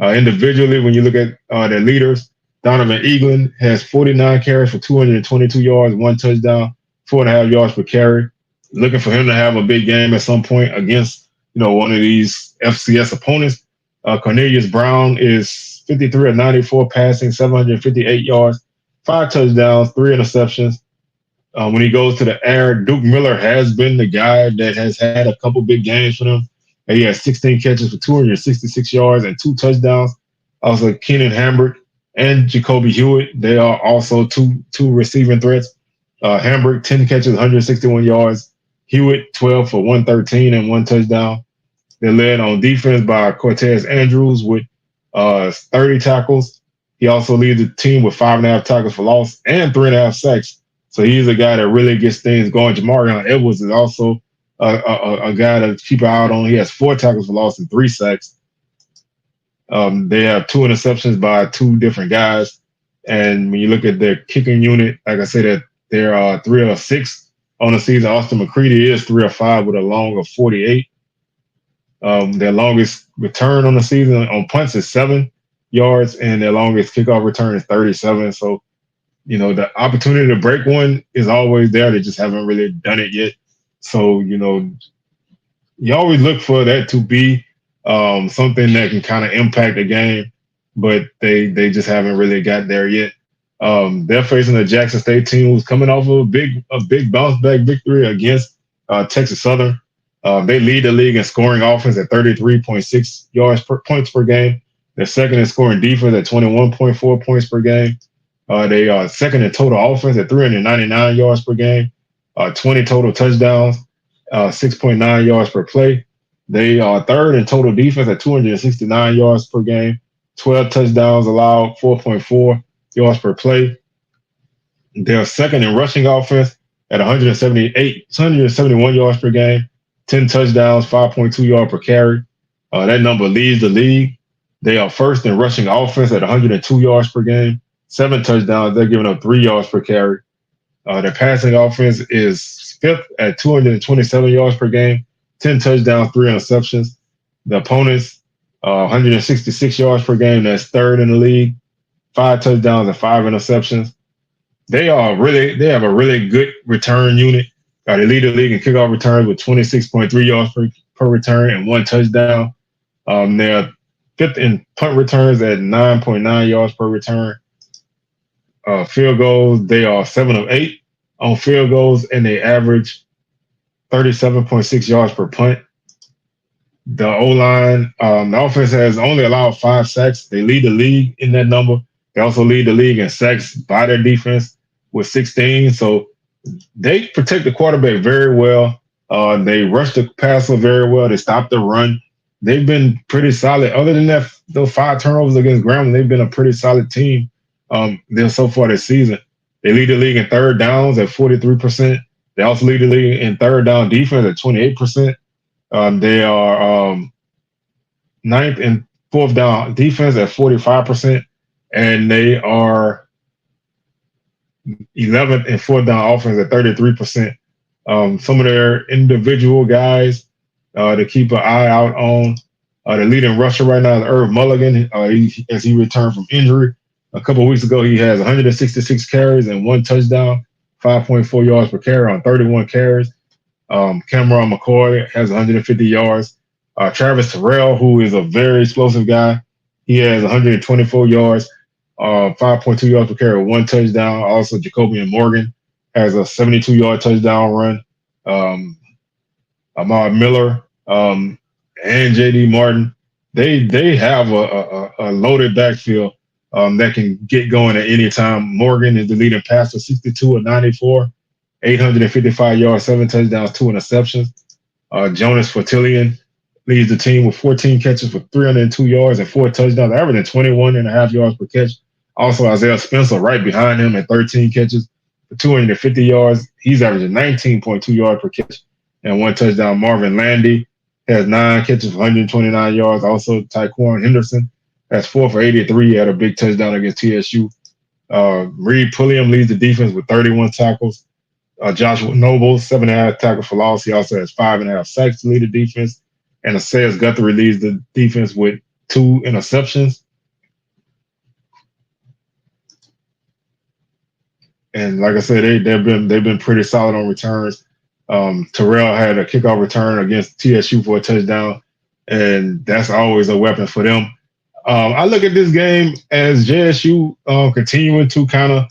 Individually, when you look at their leaders, Donovan Eaglin has 49 carries for 222 yards, 1 touchdown, 4.5 yards per carry. Looking for him to have a big game at some point against, one of these FCS opponents. Cornelius Brown is 53 of 94 passing, 758 yards, 5 touchdowns, 3 interceptions. When he goes to the air, Duke Miller has been the guy that has had a couple big games for them. He has 16 catches for 266 yards and 2 touchdowns. Also, Keenan Hambrick and Jacoby Hewitt, they are also two receiving threats. Hambrick, 10 catches, 161 yards. Hewitt, 12 for 113 and 1 touchdown. They're led on defense by Cortez Andrews with 30 tackles. He also leads the team with 5.5 tackles for loss and 3.5 sacks. So he's a guy that really gets things going. Jamarion Edwards is also a guy to keep an eye on. He has 4 tackles for loss and 3 sacks. They have 2 interceptions by 2 different guys. And when you look at their kicking unit, like I said, that they're 3 of 6 on the season. Austin McCready is 3 of 5 with a long of 48. Their longest return on the season on punts is 7 yards, and their longest kickoff return is 37. So, the opportunity to break one is always there. They just haven't really done it yet. So, you always look for that to be something that can kind of impact the game, but they just haven't really got there yet. They're facing a Jackson State team who's coming off of a big bounce back victory against Texas Southern. They lead the league in scoring offense at 33.6 points per game. They're second in scoring defense at 21.4 points per game. They are second in total offense at 399 yards per game, 20 total touchdowns, 6.9 yards per play. They are third in total defense at 269 yards per game, 12 touchdowns allowed, 4.4 yards per play. They're second in rushing offense at 171 yards per game, 10 touchdowns, 5.2 yards per carry. That number leads the league. They are first in rushing offense at 102 yards per game, 7 touchdowns. They're giving up 3 yards per carry. Their passing offense is fifth at 227 yards per game, 10 touchdowns, 3 interceptions. The opponents, 166 yards per game. That's third in the league, 5 touchdowns and 5 interceptions. They have a really good return unit. They lead the league in kickoff returns with 26.3 yards per return and 1 touchdown. They're fifth in punt returns at 9.9 yards per return. Field goals, they are 7 of 8 on field goals, and they average 37.6 yards per punt. The O-line, the offense has only allowed 5 sacks. They lead the league in that number. They also lead the league in sacks by their defense with 16. So they protect the quarterback very well. They rush the passer very well. They stop the run. They've been pretty solid. Other than that, those 5 turnovers against Grambling, they've been a pretty solid team so far this season. They lead the league in third downs at 43%. They also lead the league in third down defense at 28%. They are ninth in fourth down defense at 45%, and they are 11th in fourth down offense at 33%. Some of their individual guys to keep an eye out on. The leading rusher right now is Irv Mulligan, as he returned from injury. A couple of weeks ago, he has 166 carries and 1 touchdown, 5.4 yards per carry on 31 carries. Cameron McCoy has 150 yards. Travis Terrell, who is a very explosive guy, he has 124 yards, 5.2 yards per carry, 1 touchdown. Also, Jacobian Morgan has a 72-yard touchdown run. Ahmad Miller and J.D. Martin, they have a loaded backfield that can get going at any time. Morgan is the leading passer, 62 of 94, 855 yards, 7 touchdowns, 2 interceptions. Jonas Fortillion leads the team with 14 catches for 302 yards and 4 touchdowns, averaging 21.5 yards per catch. Also, Isaiah Spencer right behind him at 13 catches for 250 yards. He's averaging 19.2 yards per catch and 1 touchdown. Marvin Landy has 9 catches for 129 yards. Also, Tyquan Henderson has 4 for 83. He had a big touchdown against TSU. Reed Pulliam leads the defense with 31 tackles. Joshua Noble, 7.5 tackles for loss. He also has 5.5 sacks to lead the defense. And Asayas Guthrie leads the defense with 2 interceptions. And like I said, they've been pretty solid on returns. Terrell had a kickoff return against TSU for a touchdown, and that's always a weapon for them. I look at this game as JSU continuing to kind of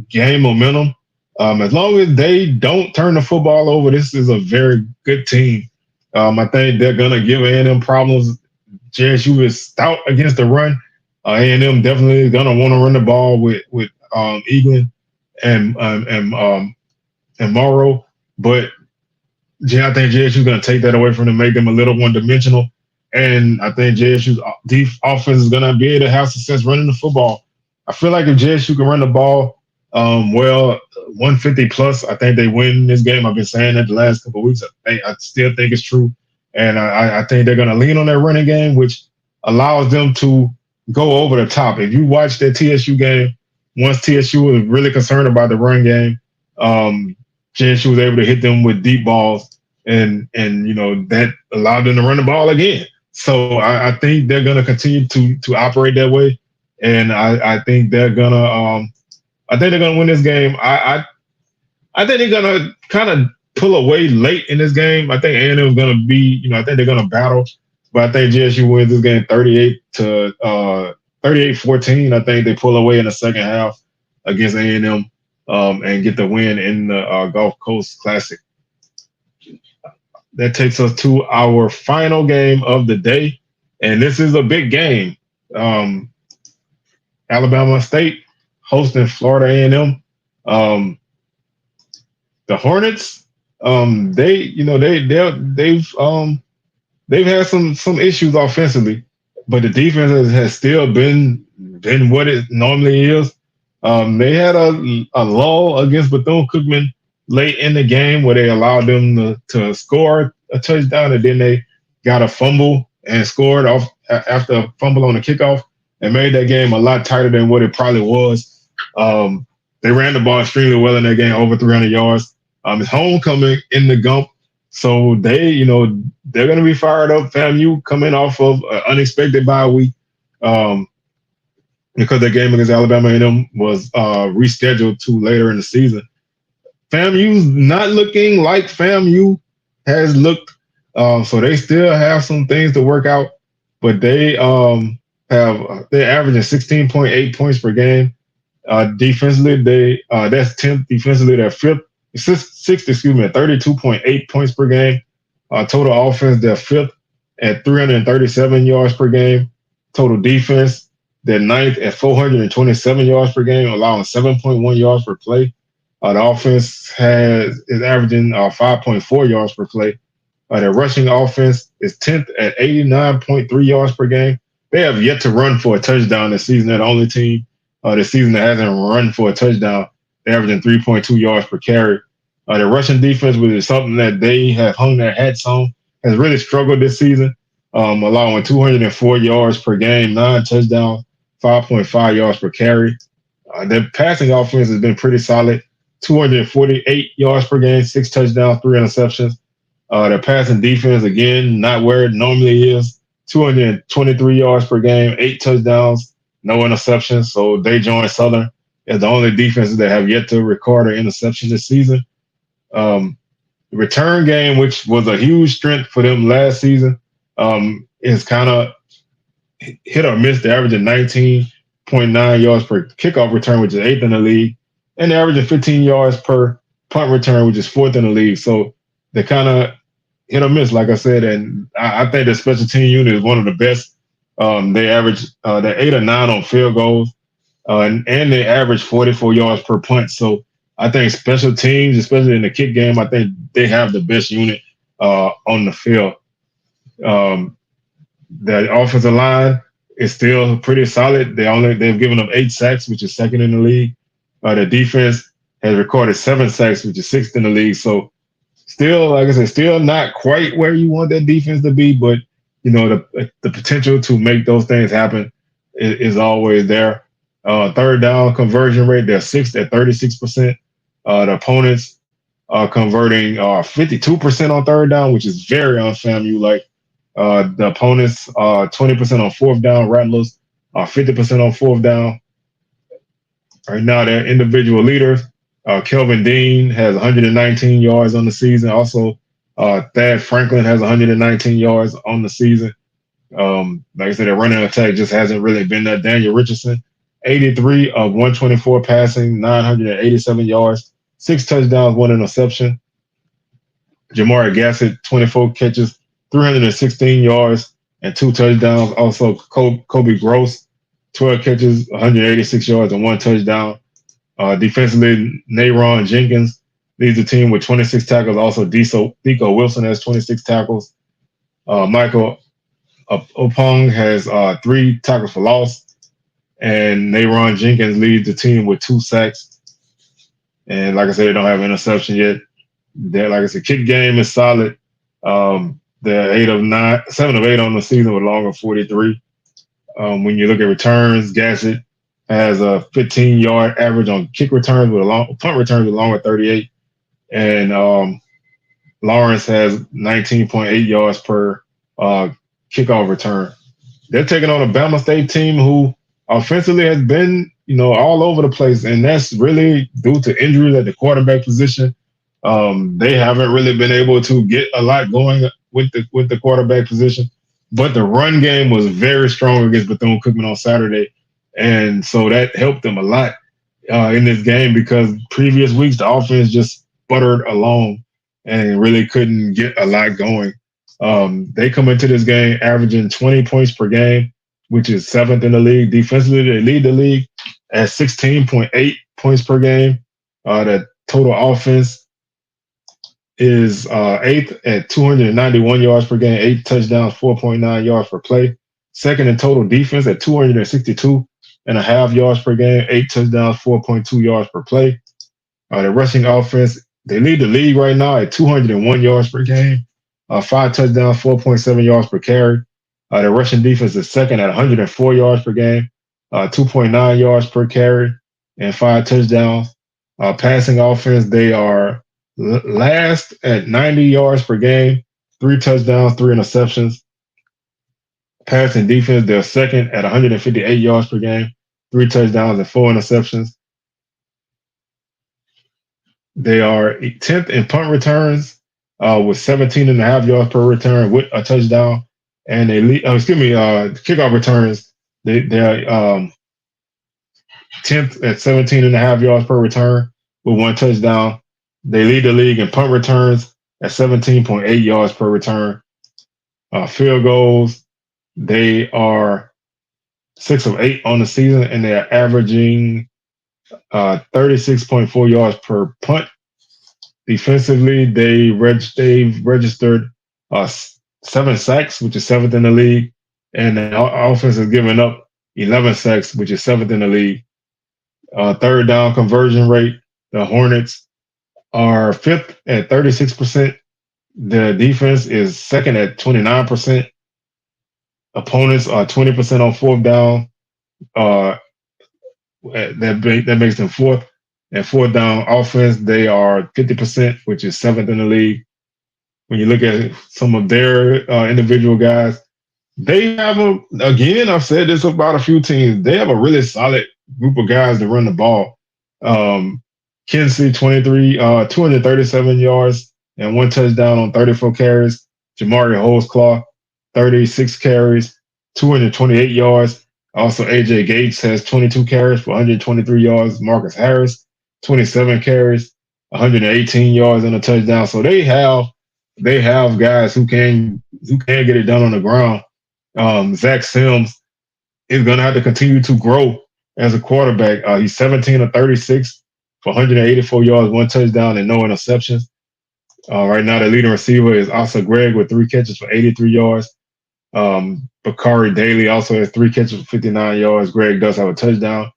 gain momentum. As long as they don't turn the football over, this is a very good team. I think they're gonna give A&M problems. JSU is stout against the run. A&M definitely gonna want to run the ball with Eaglin and Morrow, but I think JSU is gonna take that away from them, make them a little one-dimensional. And I think JSU's offense is gonna be able to have success running the football. I feel like if JSU can run the ball 150 plus, I think they win this game. I've been saying that the last couple of weeks. I still think it's true. And I think they're going to lean on their running game, which allows them to go over the top. If you watch that TSU game, once TSU was really concerned about the run game, JSU was able to hit them with deep balls, and that allowed them to run the ball again. So I think they're going to continue to operate that way, and I think they're gonna win this game. I think they're gonna kind of pull away late in this game. I think A&M is gonna be, I think they're gonna battle, but I think JSU wins this game 38-14. I think they pull away in the second half against A&M and get the win in the Gulf Coast Classic. That takes us to our final game of the day, and this is a big game. Alabama State hosting Florida A&M. The Hornets, they've had some issues offensively, but the defense has still been what it normally is. They had a lull against Bethune-Cookman late in the game where they allowed them to score a touchdown, and then they got a fumble and scored off after a fumble on the kickoff and made that game a lot tighter than what it probably was. They ran the ball extremely well in that game, over 300 yards. It's homecoming in the Gump, so they're going to be fired up. FAMU coming off of an unexpected bye week because their game against Alabama A&M was rescheduled to later in the season. FAMU's not looking like FAMU has looked, so they still have some things to work out, but they're averaging 16.8 points per game. Defensively, that's 10th. Defensively, they're fifth, sixth, at 32.8 points per game. Total offense, they're fifth at 337 yards per game. Total defense, they're ninth at 427 yards per game, allowing 7.1 yards per play. The offense is averaging 5.4 yards per play. Their rushing offense is 10th at 89.3 yards per game. They have yet to run for a touchdown this season. They're the only team this season that hasn't run for a touchdown. They're averaging 3.2 yards per carry. Their rushing defense, which is something that they have hung their hats on, has really struggled this season, allowing 204 yards per game, 9 touchdowns, 5.5 yards per carry. Their passing offense has been pretty solid, 248 yards per game, 6 touchdowns, 3 interceptions. Their passing defense, again, not where it normally is. 223 yards per game, 8 touchdowns, no interceptions. So they join Southern as the only defenses that have yet to record an interception this season. The return game, which was a huge strength for them last season, is kind of hit or miss. They're averaging 19.9 yards per kickoff return, which is eighth in the league, and they're averaging 15 yards per punt return, which is fourth in the league. So they kind of hit or miss, like I said, and I think the special team unit is one of the best. They average they're 8 or 9 on field goals, and they average 44 yards per punt. So I think special teams, especially in the kick game, I think they have the best unit on the field. Um, the offensive line is still pretty solid. They've given up 8 sacks, which is second in the league. The defense has recorded 7 sacks, which is sixth in the league. So still, like I said, still not quite where you want that defense to be, but the potential to make those things happen is always there. Third down conversion rate, they're sixth at 36%. The opponents are converting 52% on third down, which is very unfair. The opponents are 20% on fourth down, Rattlers are 50% on fourth down. Right now, they're individual leaders. Kelvin Dean has 119 yards on the season. Also, Thad Franklin has 119 yards on the season. Like I said, their running attack just hasn't really been that. Daniel Richardson, 83 of 124 passing, 987 yards, 6 touchdowns, 1 interception. Jamari Gassett, 24 catches, 316 yards, and 2 touchdowns. Also, Kobe Gross, 12 catches, 186 yards, and 1 touchdown. Defensively, Nayron Jenkins leads the team with 26 tackles. Also, Deco Wilson has 26 tackles. Michael Opong has 3 tackles for loss. And Nayron Jenkins leads the team with 2 sacks. And like I said, they don't have an interception yet. Like I said, kick game is solid. They're 7 of 8 on the season with longer 43. When you look at returns, Gassett has a 15-yard average on kick returns punt returns with longer 38, and Lawrence has 19.8 yards per kickoff return. They're taking on a Bama State team who offensively has been, all over the place, and that's really due to injuries at the quarterback position. They haven't really been able to get a lot going with the quarterback position, but the run game was very strong against Bethune-Cookman on Saturday. And so that helped them a lot in this game because previous weeks the offense just sputtered along and really couldn't get a lot going. They come into this game averaging 20 points per game, which is 7th in the league. Defensively, they lead the league at 16.8 points per game. The total offense is 8th at 291 yards per game, 8 touchdowns, 4.9 yards per play. Second in total defense at 262.5 yards per game, 8 touchdowns, 4.2 yards per play. The rushing offense, they lead the league right now at 201 yards per game, 5 touchdowns, 4.7 yards per carry. The rushing defense is second at 104 yards per game, 2.9 yards per carry, and 5 touchdowns. Passing offense, they are last at 90 yards per game, 3 touchdowns, 3 interceptions. Passing defense, they're second at 158 yards per game, 3 touchdowns and 4 interceptions. They are 10th in punt returns with 17.5 yards per return with a touchdown. And they lead, kickoff returns, they're 10th at 17.5 yards per return with 1 touchdown. They lead the league in punt returns at 17.8 yards per return. Field goals, they are 6 of 8 on the season, and they are averaging 36.4 yards per punt. Defensively, they've registered uh, 7 sacks, which is seventh in the league, and the offense has given up 11 sacks, which is seventh in the league. Third down conversion rate, the Hornets are fifth at 36%. The defense is second at 29%. Opponents are 20% on fourth down. Uh, that makes them fourth. And fourth down offense, they are 50%, which is seventh in the league. When you look at some of their individual guys, they have again, I've said this about a few teams, they have a really solid group of guys to run the ball. Kinsey, 237 yards and 1 touchdown on 34 carries. Jamari Holesclaw, 36 carries, 228 yards. Also, AJ Gates has 22 carries for 123 yards. Marcus Harris, 27 carries, 118 yards and a touchdown. So they have guys who can get it done on the ground. Zach Sims is going to have to continue to grow as a quarterback. He's 17 of 36 for 184 yards, 1 touchdown, and no interceptions. Right now, the leading receiver is Asa Gregg with 3 catches for 83 yards. Bakari Daly also has 3 catches for 59 yards. Greg does have a touchdown.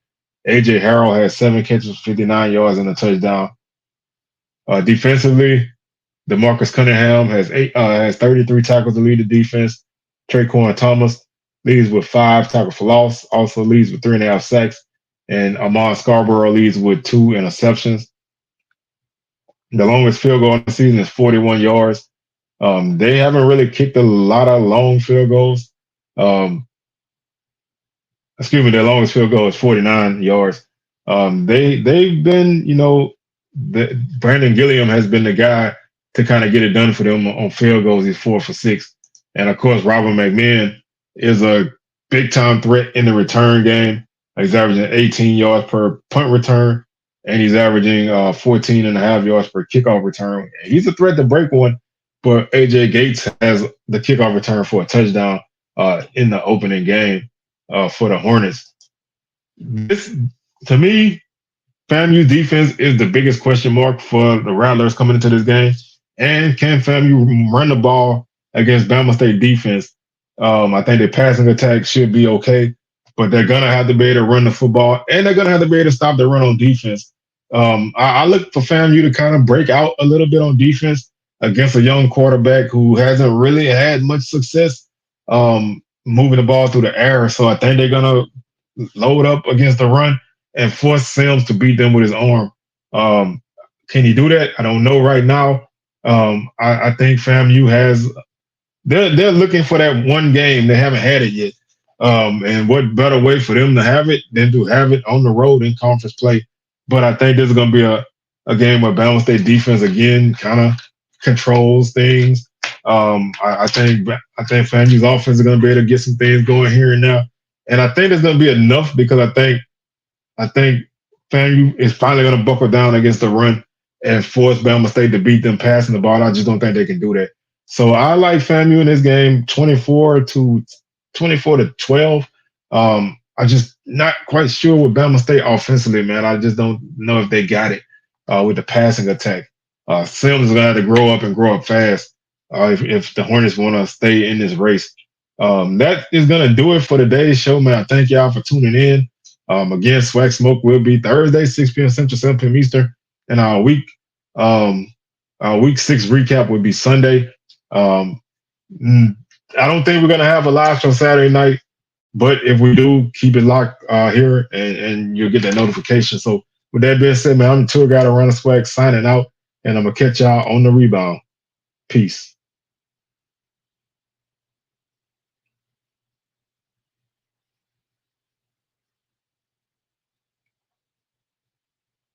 AJ Harrell has 7 catches for 59 yards and a touchdown. Defensively, DeMarcus Cunningham has 33 tackles to lead the defense. Traquan Thomas leads with 5 tackles for loss, also leads with 3.5 sacks. And Amon Scarborough leads with 2 interceptions. The longest field goal in the season is 41 yards. They haven't really kicked a lot of long field goals. Their longest field goal is 49 yards. They've been, Brandon Gilliam has been the guy to kind of get it done for them on field goals. He's 4 for 6. And of course, Robert McMahon is a big time threat in the return game. He's averaging 18 yards per punt return, and he's averaging 14.5 yards per kickoff return. He's a threat to break one, but AJ Gates has the kickoff return for a touchdown in the opening game for the Hornets. This, to me, FAMU defense is the biggest question mark for the Rattlers coming into this game. And can FAMU run the ball against Bama State defense? I think the passing attack should be okay, but they're going to have to be able to run the football, and they're going to have to be able to stop the run on defense. I look for FAMU to kind of break out a little bit on defense against a young quarterback who hasn't really had much success moving the ball through the air. So I think they're going to load up against the run and force Sims to beat them with his arm. Can he do that? I don't know right now. I think FAMU has they're looking for that one game. They haven't had it yet. And what better way for them to have it than to have it on the road in conference play? But I think this is going to be a game where Bama State defense again kind of controls things. I think FAMU's offense is going to be able to get some things going here and now. And I think it's going to be enough because I think FAMU is finally going to buckle down against the run and force Bama State to beat them passing the ball. I just don't think they can do that. So I like FAMU in this game, 24 to 12. I'm just not quite sure with Bama State offensively, man. I just don't know if they got it with the passing attack. Sims is going to have to grow up fast if the Hornets want to stay in this race. That is going to do it for today's show, man. I thank y'all for tuning in. Again, SWAC Smoke will be Thursday, 6 p.m. Central, 7 p.m. Eastern. And our week 6 recap would be Sunday. I don't think we're going to have a live show Saturday night, but if we do, keep it locked here and you'll get that notification. So with that being said, man, I'm the tour guide around the SWAC signing out, and I'm going to catch y'all on the rebound. Peace.